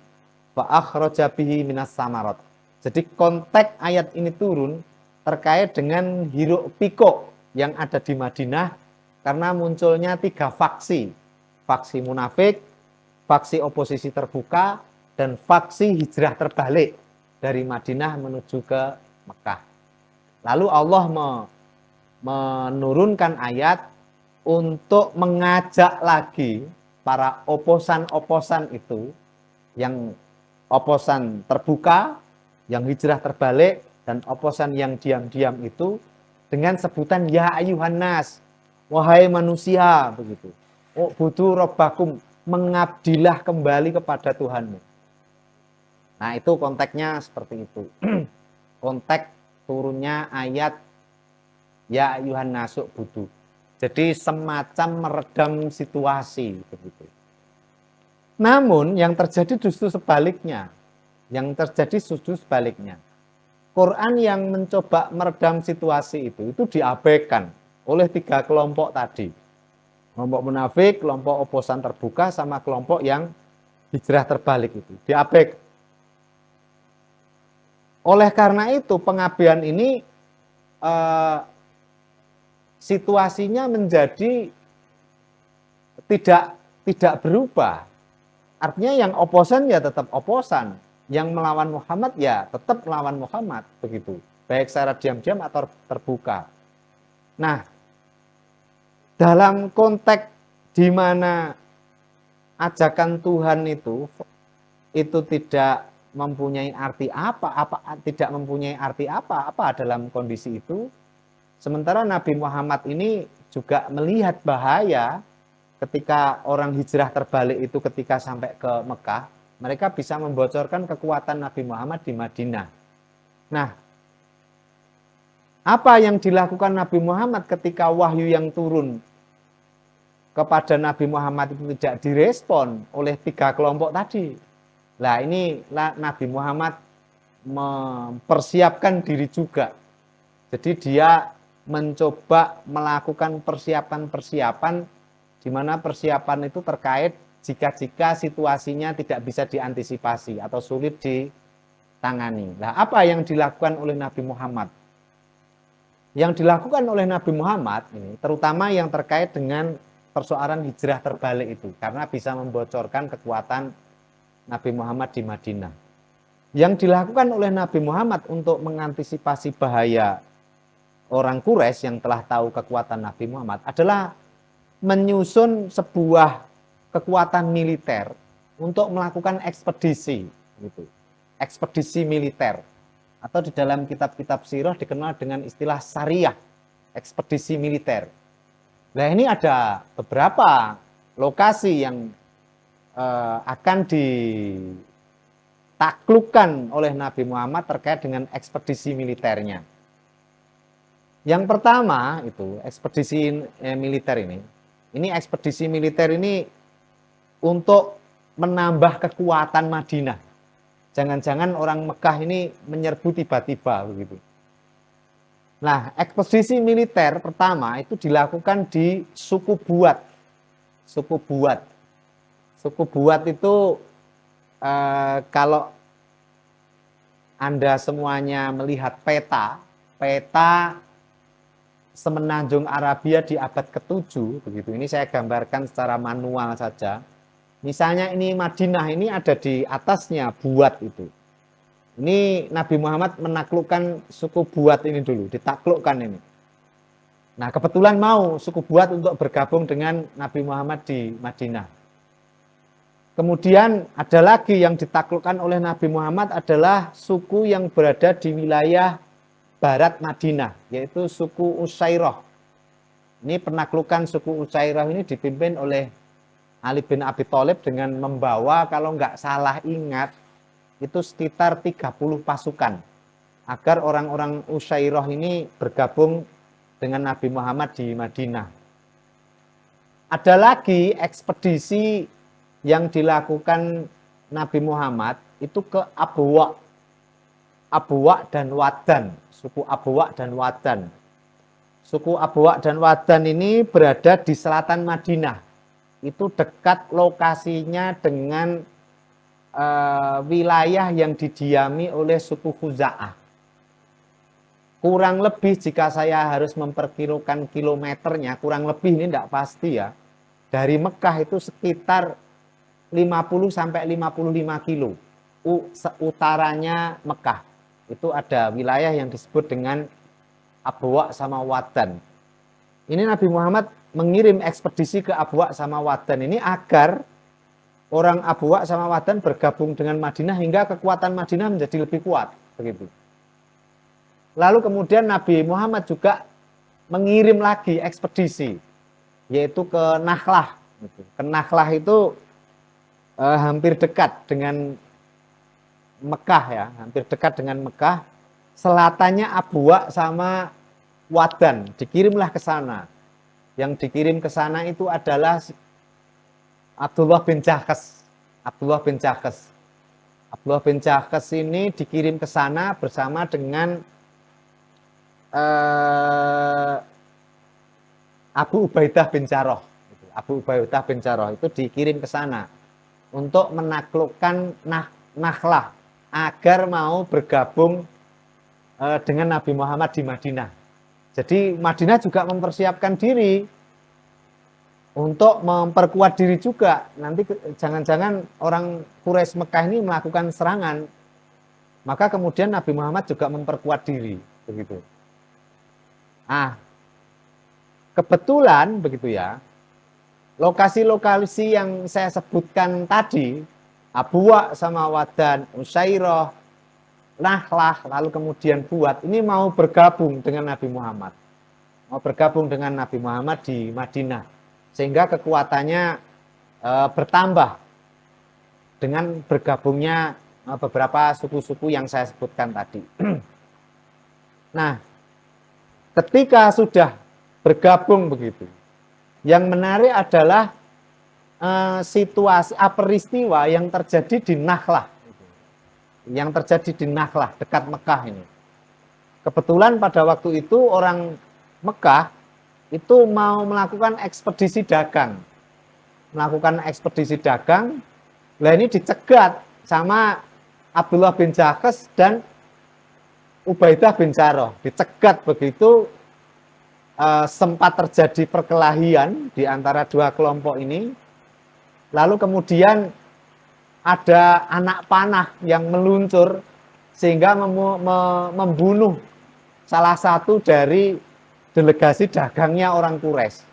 fa akhraja bihi minas samarat. Jadi konteks ayat ini turun terkait dengan hiruk pikuk yang ada di Madinah karena munculnya 3 faksi. Faksi munafik, faksi oposisi terbuka, dan faksi hijrah terbalik dari Madinah menuju ke Mekah. Lalu Allah menurunkan ayat untuk mengajak lagi para oposan-oposan itu, yang oposan terbuka, yang hijrah terbalik, dan oposan yang diam-diam itu dengan sebutan ya ayuhan nas, wahai manusia, begitu. Oh budu robbakum, mengabdilah kembali kepada Tuhanmu. Nah itu konteksnya seperti itu. Konteks turunnya ayat ya ayuhan nasuk budu. Jadi semacam meredam situasi begitu. Namun yang terjadi justru sebaliknya. Yang terjadi justru sebaliknya. Quran yang mencoba meredam situasi itu diabaikan oleh 3 kelompok tadi. Kelompok munafik, kelompok oposan terbuka, sama kelompok yang hijrah terbalik itu. Diabaikan. Oleh karena itu pengabaian ini situasinya menjadi tidak berubah. Artinya yang oposan ya tetap oposan, yang melawan Muhammad ya tetap melawan Muhammad begitu. Baik secara diam-diam atau terbuka. Nah, dalam konteks di mana ajakan Tuhan itu tidak mempunyai arti tidak mempunyai arti apa dalam kondisi itu. Sementara Nabi Muhammad ini juga melihat bahaya ketika orang hijrah terbalik itu ketika sampai ke Mekah, mereka bisa membocorkan kekuatan Nabi Muhammad di Madinah. Nah, apa yang dilakukan Nabi Muhammad ketika wahyu yang turun kepada Nabi Muhammad itu tidak direspon oleh 3 kelompok tadi? Nah, ini Nabi Muhammad mempersiapkan diri juga. Jadi dia mencoba melakukan persiapan-persiapan di mana persiapan itu terkait jika situasinya tidak bisa diantisipasi atau sulit ditangani. Nah, apa yang dilakukan oleh Nabi Muhammad? Yang dilakukan oleh Nabi Muhammad ini terutama yang terkait dengan persoalan hijrah terbalik itu, karena bisa membocorkan kekuatan Nabi Muhammad di Madinah. Yang dilakukan oleh Nabi Muhammad untuk mengantisipasi bahaya orang Quraisy yang telah tahu kekuatan Nabi Muhammad adalah menyusun sebuah kekuatan militer untuk melakukan ekspedisi, gitu. Ekspedisi militer, atau di dalam kitab-kitab sirah dikenal dengan istilah syariah, ekspedisi militer. Nah, ini ada beberapa lokasi yang akan ditaklukkan oleh Nabi Muhammad terkait dengan ekspedisi militernya. Yang pertama itu ekspedisi militer ini ekspedisi militer ini untuk menambah kekuatan Madinah. Jangan-jangan orang Mekah ini menyerbu tiba-tiba begitu. Nah, ekspedisi militer pertama itu dilakukan di suku Buat. Suku Buat. Suku Buat itu kalau Anda semuanya melihat peta Semenanjung Arabia di abad ke-7 begitu. Ini saya gambarkan secara manual saja. Misalnya ini Madinah ini ada di atasnya Buat itu. Ini Nabi Muhammad menaklukkan suku Buat ini dulu, ditaklukkan ini. Nah, kebetulan mau suku Buat untuk bergabung dengan Nabi Muhammad di Madinah. Kemudian ada lagi yang ditaklukkan oleh Nabi Muhammad adalah suku yang berada di wilayah barat Madinah, yaitu suku Usairah. Ini penaklukan suku Usairah ini dipimpin oleh Ali bin Abi Thalib dengan membawa, kalau nggak salah ingat, itu sekitar 30 pasukan. Agar orang-orang Usairah ini bergabung dengan Nabi Muhammad di Madinah. Ada lagi ekspedisi yang dilakukan Nabi Muhammad itu ke Abwa dan Wadan, suku Abwa dan Wadan. Suku Abwa dan Wadan ini berada di selatan Madinah. itu dekat lokasinya dengan wilayah yang didiami oleh suku Khuza'ah. Kurang lebih jika saya harus memperkirakan kilometernya, kurang lebih ini tidak pasti ya. Dari Mekah itu sekitar 50 sampai 55 kilo. Utaranya Mekah. Itu ada wilayah yang disebut dengan Abwa sama Wadan. Ini Nabi Muhammad mengirim ekspedisi ke Abwa sama Wadan ini agar orang Abwa sama Wadan bergabung dengan Madinah hingga kekuatan Madinah menjadi lebih kuat, begitu. Lalu kemudian Nabi Muhammad juga mengirim lagi ekspedisi, yaitu ke Nakhlah. Ke Nakhlah itu hampir dekat dengan Mekah ya, hampir dekat dengan Mekah. Selatannya Abwa sama Wadan, dikirimlah ke sana. Yang dikirim ke sana itu adalah Abdullah bin Jahkes. Abdullah bin Jahkes. Abdullah bin Jahkes ini dikirim ke sana bersama dengan Abu Ubaidah bin Jarrah. Abu Ubaidah bin Jarrah itu dikirim ke sana untuk menaklukkan Nakhlah agar mau bergabung dengan Nabi Muhammad di Madinah. Jadi Madinah juga mempersiapkan diri untuk memperkuat diri juga. Nanti jangan-jangan orang Quraisy Mekah ini melakukan serangan. Maka kemudian Nabi Muhammad juga memperkuat diri, begitu. Kebetulan begitu ya, lokasi-lokasi yang saya sebutkan tadi, Abwa sama Wadan, Usairah, Nakhlah, lalu kemudian Buat, ini mau bergabung dengan Nabi Muhammad. Mau bergabung dengan Nabi Muhammad di Madinah. Sehingga kekuatannya bertambah dengan bergabungnya beberapa suku-suku yang saya sebutkan tadi. Nah, ketika sudah bergabung begitu, yang menarik adalah situasi peristiwa yang terjadi di Nakhlah. Yang terjadi di Nakhlah, dekat Mekah ini. Kebetulan pada waktu itu orang Mekah itu mau melakukan ekspedisi dagang. Melakukan ekspedisi dagang, lah ini dicegat sama Abdullah bin Jahkes dan Ubaidah bin Jarrah. Dicegat begitu, sempat terjadi perkelahian di antara dua kelompok ini. Lalu kemudian ada anak panah yang meluncur sehingga membunuh salah satu dari delegasi dagangnya orang Quraisy.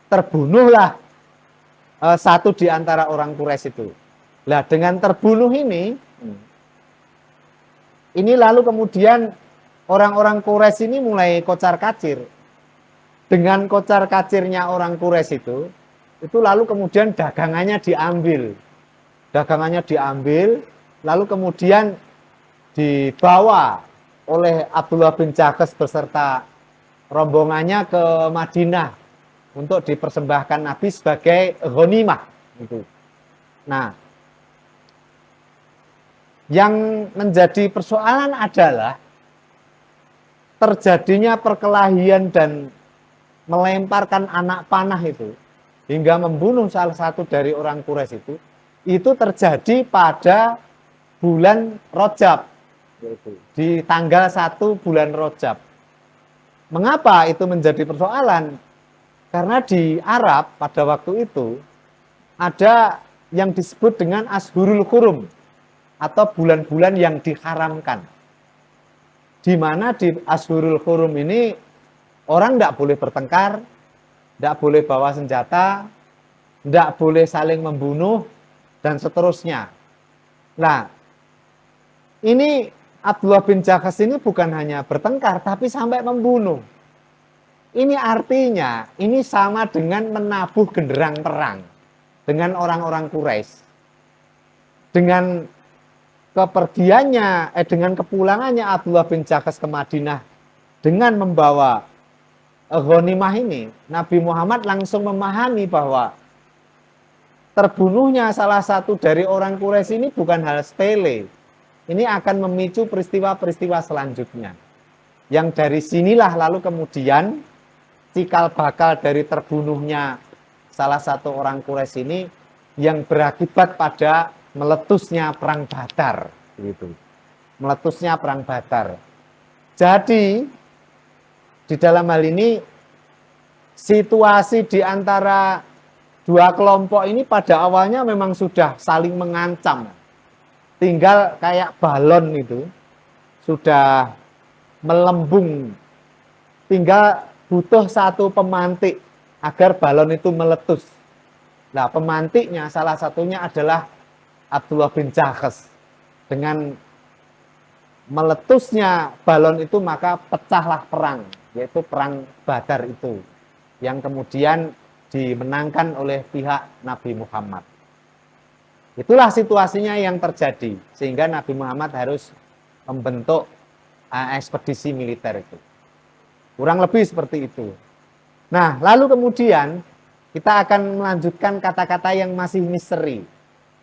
Terbunuhlah satu di antara orang Quraisy itu. Nah, dengan terbunuh ini lalu kemudian orang-orang Quraisy ini mulai kocar-kacir. Dengan kocar-kacirnya orang Quraisy itu lalu kemudian dagangannya diambil. Dagangannya diambil, lalu kemudian dibawa oleh Abdullah bin Jahkes beserta rombongannya ke Madinah untuk dipersembahkan Nabi sebagai ghanimah. Gitu. Nah, yang menjadi persoalan adalah terjadinya perkelahian dan melemparkan anak panah itu hingga membunuh salah satu dari orang Quraisy itu terjadi pada bulan Rajab, di tanggal 1 bulan Rajab. Mengapa itu menjadi persoalan? Karena di Arab pada waktu itu ada yang disebut dengan Ashurul Hurum atau bulan-bulan yang diharamkan. Di mana di Ashurul Hurum ini orang tidak boleh bertengkar, tidak boleh bawa senjata, tidak boleh saling membunuh, dan seterusnya. Nah, ini Abdullah bin Jahkes ini bukan hanya bertengkar, tapi sampai membunuh. Ini artinya, ini sama dengan menabuh genderang perang dengan orang-orang Quraisy. Dengan kepergiannya, dengan kepulangannya Abdullah bin Jahkes ke Madinah dengan membawa ghanimah ini, Nabi Muhammad langsung memahami bahwa terbunuhnya salah satu dari orang Quraisy ini bukan hal sepele. Ini akan memicu peristiwa-peristiwa selanjutnya. Yang dari sinilah lalu kemudian cikal bakal dari terbunuhnya salah satu orang Quraisy ini yang berakibat pada meletusnya perang Badar, gitu. Meletusnya perang Badar. Jadi di dalam hal ini situasi di antara dua kelompok ini pada awalnya memang sudah saling mengancam. Tinggal kayak balon itu sudah melembung. Tinggal butuh satu pemantik agar balon itu meletus. Nah, pemantiknya salah satunya adalah Abdullah bin Jahsh. Dengan meletusnya balon itu maka pecahlah perang, yaitu perang Badar itu, yang kemudian dimenangkan oleh pihak Nabi Muhammad. Itulah situasinya yang terjadi, sehingga Nabi Muhammad harus membentuk ekspedisi militer itu. Kurang lebih seperti itu. Nah, lalu kemudian kita akan melanjutkan kata-kata yang masih misteri,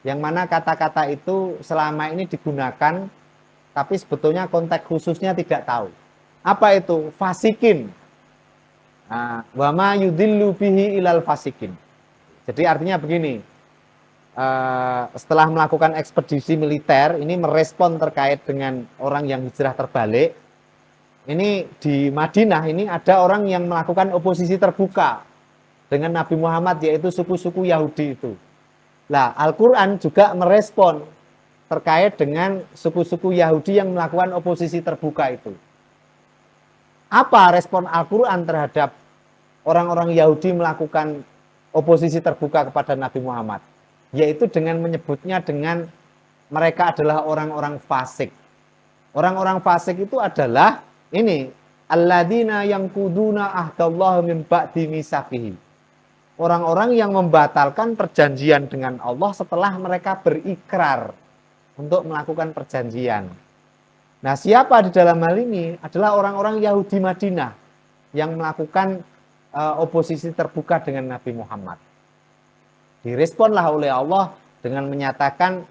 yang mana kata-kata itu selama ini digunakan, tapi sebetulnya konteks khususnya tidak tahu. Apa itu? Fasikin. Wa ma yudillu bihi ilal fasikin. Jadi artinya begini, setelah melakukan ekspedisi militer, ini merespon terkait dengan orang yang hijrah terbalik. Ini di Madinah ini ada orang yang melakukan oposisi terbuka dengan Nabi Muhammad, yaitu suku-suku Yahudi itu. Nah, Al-Quran juga merespon terkait dengan suku-suku Yahudi yang melakukan oposisi terbuka itu. Apa respon Al-Quran terhadap orang-orang Yahudi melakukan oposisi terbuka kepada Nabi Muhammad? Yaitu dengan menyebutnya dengan mereka adalah orang-orang fasik. Orang-orang fasik itu adalah ini, alladzina yanquduna ahdallahi min ba'di mitsaqihi. Orang-orang yang membatalkan perjanjian dengan Allah setelah mereka berikrar untuk melakukan perjanjian. Nah, siapa di dalam hal ini adalah orang-orang Yahudi Madinah yang melakukan oposisi terbuka dengan Nabi Muhammad. Diresponlah oleh Allah dengan menyatakan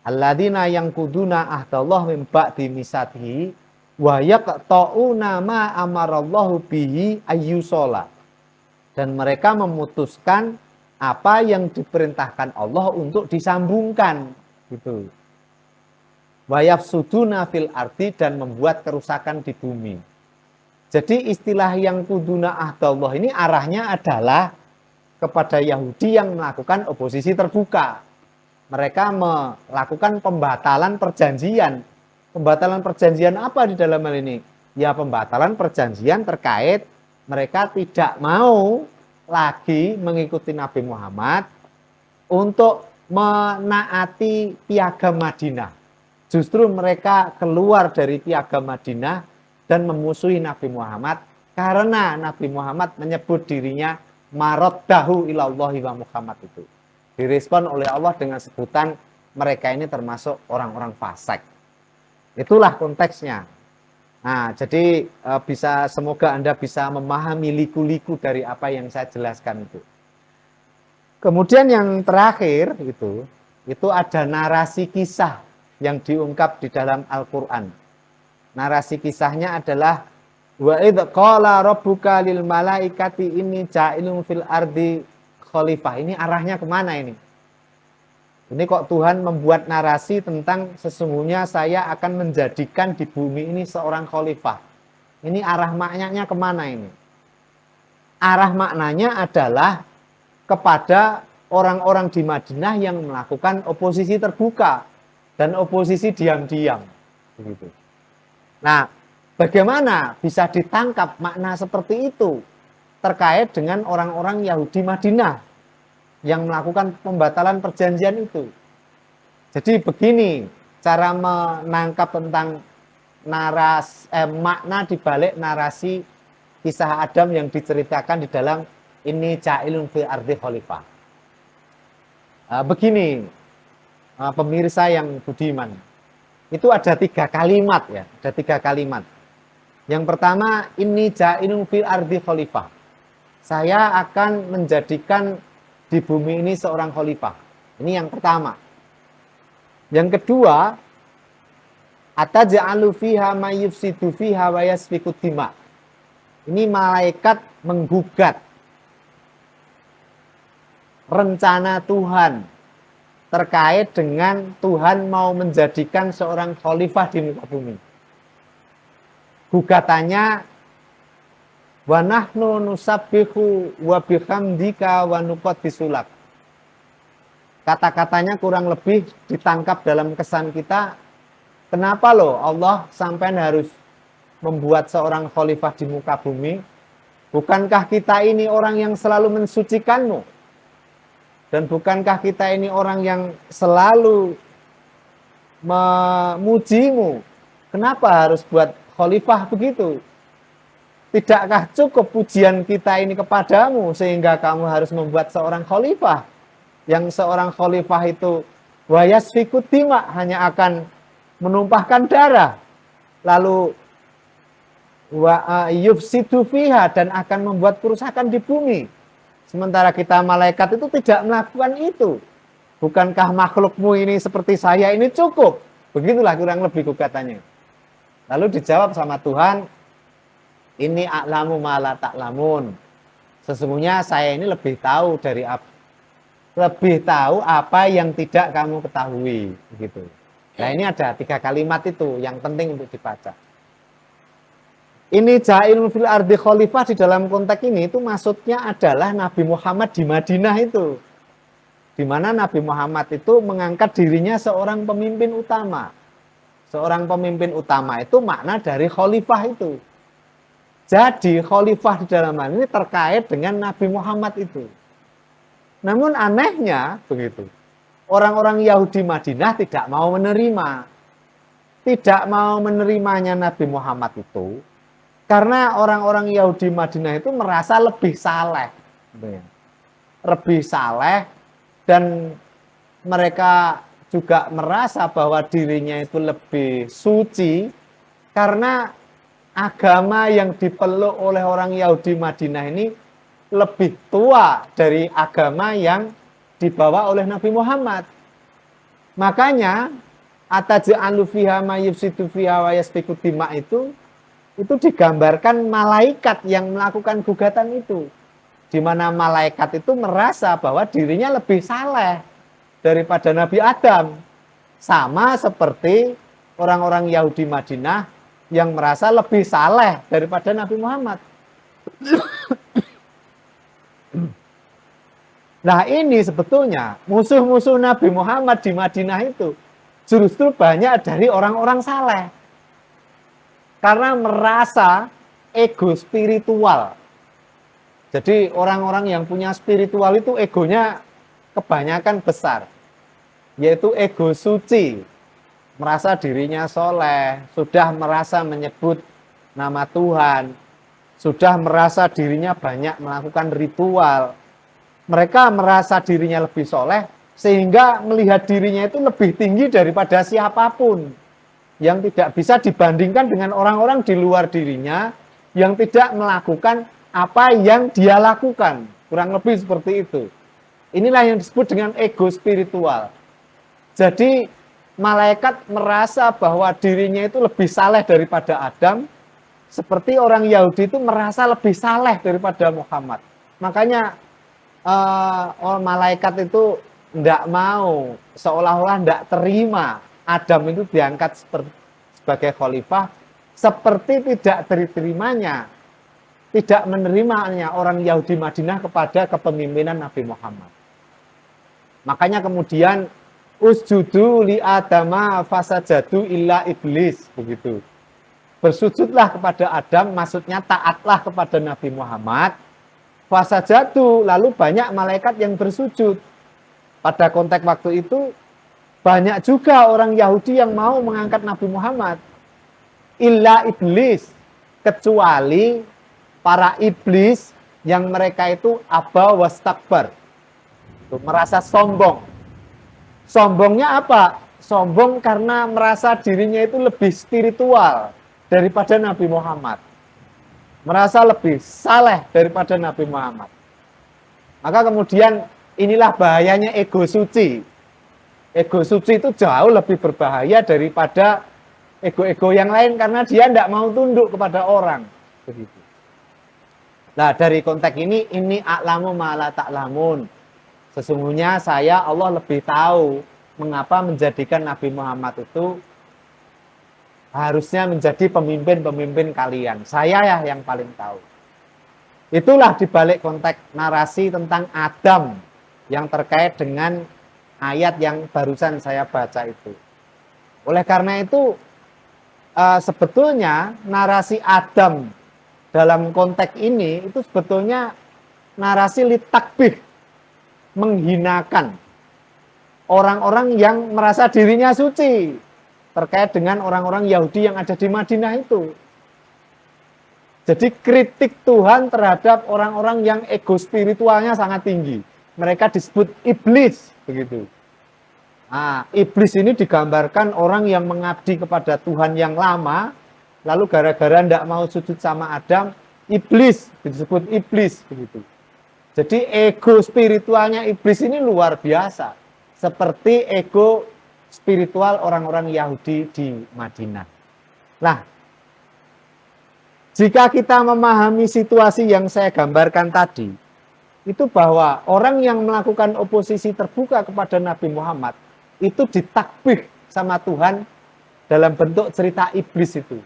alladzina yanquduna ahdallahi min ba'di mitsaqihi wa yaqta'una ma amarallahu bihi ayyusala. Dan mereka memutuskan apa yang diperintahkan Allah untuk disambungkan, gitu. Wa yafsuduna fil ardi, dan membuat kerusakan di bumi. Jadi istilah yang kuduna ahdallah ini arahnya adalah kepada Yahudi yang melakukan oposisi terbuka. Mereka melakukan pembatalan perjanjian. Pembatalan perjanjian apa di dalam hal ini? Ya, pembatalan perjanjian terkait mereka tidak mau lagi mengikuti Nabi Muhammad untuk menaati piagam Madinah. Justru mereka keluar dari piagam Madinah dan memusuhi Nabi Muhammad karena Nabi Muhammad menyebut dirinya maraddahu ilallahi wa Muhammad itu. Direspon oleh Allah dengan sebutan mereka ini termasuk orang-orang fasik. Itulah konteksnya. Nah, jadi semoga Anda bisa memahami liku-liku dari apa yang saya jelaskan itu. Kemudian yang terakhir itu ada narasi kisah yang diungkap di dalam Al-Quran. Narasi kisahnya adalah wa idz qala rabbuka lil malaikati inni ja'ilun fil ardi khalifah. Ini arahnya kemana ini? Ini kok Tuhan membuat narasi tentang sesungguhnya saya akan menjadikan di bumi ini seorang khalifah. Ini arah maknanya kemana ini? Arah maknanya adalah kepada orang-orang di Madinah yang melakukan oposisi terbuka dan oposisi diam-diam. Begitu. Nah, bagaimana bisa ditangkap makna seperti itu terkait dengan orang-orang Yahudi Madinah yang melakukan pembatalan perjanjian itu? Jadi begini cara menangkap tentang makna dibalik narasi kisah Adam yang diceritakan di dalam ini ja'ilun fil ardi khalifah. Begini pemirsa yang budiman, itu ada 3 kalimat ya, ada 3 kalimat. Yang pertama, ini ja'ilun fil ardi khalifah. Saya akan menjadikan di bumi ini seorang khalifah. Ini yang pertama. Yang kedua, ataj'alu fiha may yufsidu fiha wa yasfiku dima. Ini malaikat menggugat rencana Tuhan terkait dengan Tuhan mau menjadikan seorang khalifah di muka bumi. Gugatannya wa nahnu nusabbihu wa bihamdika wa nuqaddisu lak. Kata-katanya kurang lebih ditangkap dalam kesan kita, kenapa loh Allah sampai harus membuat seorang khalifah di muka bumi? Bukankah kita ini orang yang selalu mensucikanmu? Dan bukankah kita ini orang yang selalu memujimu? Kenapa harus buat khalifah begitu? Tidakkah cukup pujian kita ini kepadamu sehingga kamu harus membuat seorang khalifah? Yang seorang khalifah itu wayasfiku dima, hanya akan menumpahkan darah, lalu wa yufsidu fiha, dan akan membuat kerusakan di bumi. Sementara kita malaikat itu tidak melakukan itu. Bukankah makhlukmu ini seperti saya ini cukup? Begitulah kurang lebih gugatannya. Lalu dijawab sama Tuhan, ini a'lamu ma la ta'lamun. Sesungguhnya saya ini lebih tahu apa yang tidak kamu ketahui, begitu. Nah, ini ada 3 kalimat itu yang penting untuk dibaca. Ini ja'ilun fil ardi khalifah, di dalam konteks ini itu maksudnya adalah Nabi Muhammad di Madinah itu. Di mana Nabi Muhammad itu mengangkat dirinya seorang pemimpin utama. Seorang pemimpin utama itu makna dari khalifah itu. Jadi khalifah di dalam hal ini terkait dengan Nabi Muhammad itu. Namun anehnya begitu, orang-orang Yahudi Madinah tidak mau menerimanya Nabi Muhammad itu, karena orang-orang Yahudi Madinah itu merasa lebih saleh, dan mereka juga merasa bahwa dirinya itu lebih suci, karena agama yang dipeluk oleh orang Yahudi Madinah ini lebih tua dari agama yang dibawa oleh Nabi Muhammad. Makanya ataj'alu fiha may yufsidu fiha wa yasfiku dima itu digambarkan malaikat yang melakukan gugatan itu. Di mana malaikat itu merasa bahwa dirinya lebih saleh daripada Nabi Adam. Sama seperti orang-orang Yahudi Madinah yang merasa lebih saleh daripada Nabi Muhammad. Nah, ini sebetulnya musuh-musuh Nabi Muhammad di Madinah itu justru banyak dari orang-orang saleh. Karena merasa ego spiritual. Jadi orang-orang yang punya spiritual itu egonya kebanyakan besar. Yaitu ego suci. Merasa dirinya soleh, sudah merasa menyebut nama Tuhan, sudah merasa dirinya banyak melakukan ritual. Mereka merasa dirinya lebih soleh, sehingga melihat dirinya itu lebih tinggi daripada siapapun. Yang tidak bisa dibandingkan dengan orang-orang di luar dirinya, yang tidak melakukan apa yang dia lakukan. Kurang lebih seperti itu. Inilah yang disebut dengan ego spiritual. Jadi, malaikat merasa bahwa dirinya itu lebih saleh daripada Adam, seperti orang Yahudi itu merasa lebih saleh daripada Muhammad. Makanya malaikat itu tidak mau, seolah-olah tidak terima Adam itu diangkat sebagai khalifah, seperti tidak menerimanya orang Yahudi Madinah kepada kepemimpinan Nabi Muhammad. Makanya kemudian usjudu li adama fasajadu illa iblis, begitu. Bersujudlah kepada Adam, maksudnya taatlah kepada Nabi Muhammad. Fasajadu, lalu banyak malaikat yang bersujud. Pada konteks waktu itu banyak juga orang Yahudi yang mau mengangkat Nabi Muhammad. Illa iblis, kecuali para iblis yang mereka itu aba wastakbar, merasa sombong. Sombongnya apa? Sombong karena merasa dirinya itu lebih spiritual daripada Nabi Muhammad. Merasa lebih saleh daripada Nabi Muhammad. Maka kemudian inilah bahayanya ego suci. Ego suci itu jauh lebih berbahaya daripada ego-ego yang lain, karena dia tidak mau tunduk kepada orang. Begitu. Nah, dari konteks ini a'lamu ma la ta'lamun. Sesungguhnya Allah lebih tahu mengapa menjadikan Nabi Muhammad itu harusnya menjadi pemimpin-pemimpin kalian. Saya ya yang paling tahu. Itulah dibalik konteks narasi tentang Adam yang terkait dengan ayat yang barusan saya baca itu. Oleh karena itu, sebetulnya narasi Adam dalam konteks ini itu sebetulnya narasi litakbih, menghinakan orang-orang yang merasa dirinya suci terkait dengan orang-orang Yahudi yang ada di Madinah itu. Jadi kritik Tuhan terhadap orang-orang yang ego spiritualnya sangat tinggi. Mereka disebut iblis, begitu. Nah, iblis ini digambarkan orang yang mengabdi kepada Tuhan yang lama, lalu gara-gara tidak mau sujud sama Adam, iblis, disebut iblis, begitu. Jadi ego spiritualnya iblis ini luar biasa, seperti ego spiritual orang-orang Yahudi di Madinah. Nah, jika kita memahami situasi yang saya gambarkan tadi, itu bahwa orang yang melakukan oposisi terbuka kepada Nabi Muhammad itu ditakbih sama Tuhan dalam bentuk cerita iblis itu.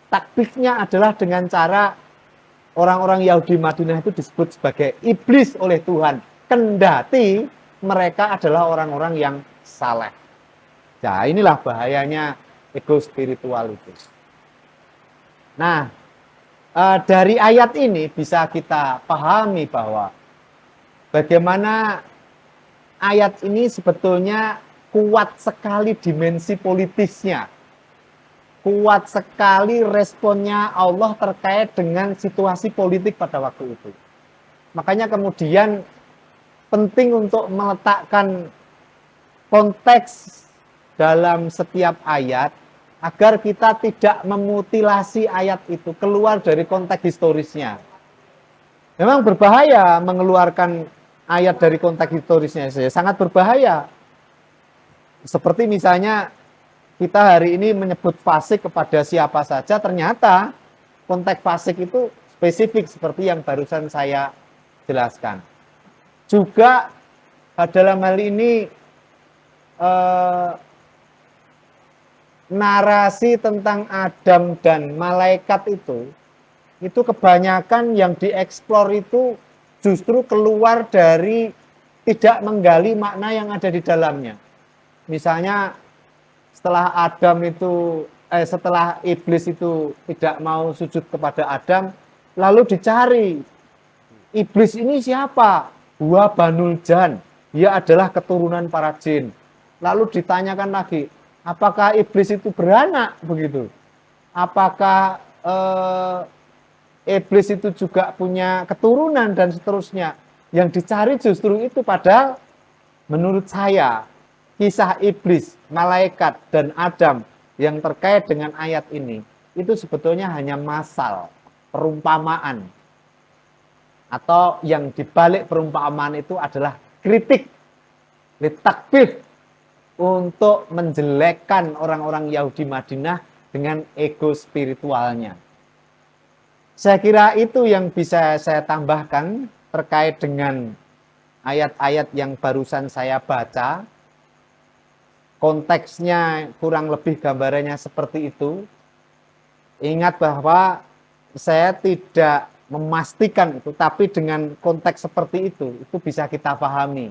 Takbihnya adalah dengan cara orang-orang Yahudi Madinah itu disebut sebagai iblis oleh Tuhan, kendati mereka adalah orang-orang yang saleh. Nah, inilah bahayanya ego spiritual itu. Nah, dari ayat ini bisa kita pahami bahwa bagaimana ayat ini sebetulnya kuat sekali dimensi politisnya. Kuat sekali responnya Allah terkait dengan situasi politik pada waktu itu. Makanya kemudian penting untuk meletakkan konteks dalam setiap ayat agar kita tidak memutilasi ayat itu keluar dari konteks historisnya. Memang berbahaya mengeluarkan ayat dari konteks historisnya, sangat berbahaya. Seperti misalnya kita hari ini menyebut fasik kepada siapa saja, ternyata konteks fasik itu spesifik seperti yang barusan saya jelaskan. Juga dalam hal ini narasi tentang Adam dan malaikat itu kebanyakan yang dieksplor itu justru keluar dari tidak menggali makna yang ada di dalamnya. Misalnya setelah iblis itu tidak mau sujud kepada Adam, lalu dicari iblis ini siapa? Huwa Banul Jan, dia adalah keturunan para jin. Lalu ditanyakan lagi, apakah iblis itu beranak begitu? Apakah iblis itu juga punya keturunan dan seterusnya? Yang dicari justru itu, padahal menurut saya kisah iblis, malaikat, dan Adam yang terkait dengan ayat ini itu sebetulnya hanya masal, perumpamaan. Atau yang dibalik perumpamaan itu adalah kritik, litakbih, untuk menjelekkan orang-orang Yahudi Madinah dengan ego spiritualnya. Saya kira itu yang bisa saya tambahkan terkait dengan ayat-ayat yang barusan saya baca. Konteksnya kurang lebih gambarannya seperti itu. Ingat bahwa saya tidak memastikan itu, tapi dengan konteks seperti itu bisa kita pahami.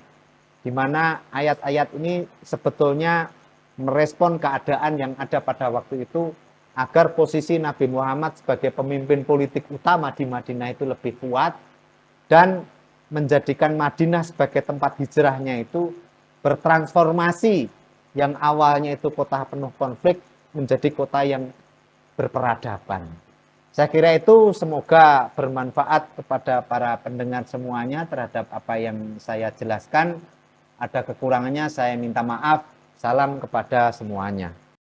Di mana ayat-ayat ini sebetulnya merespon keadaan yang ada pada waktu itu agar posisi Nabi Muhammad sebagai pemimpin politik utama di Madinah itu lebih kuat dan menjadikan Madinah sebagai tempat hijrahnya itu bertransformasi, yang awalnya itu kota penuh konflik menjadi kota yang berperadaban. Saya kira itu semoga bermanfaat kepada para pendengar semuanya terhadap apa yang saya jelaskan. Ada kekurangannya saya minta maaf. Salam kepada semuanya.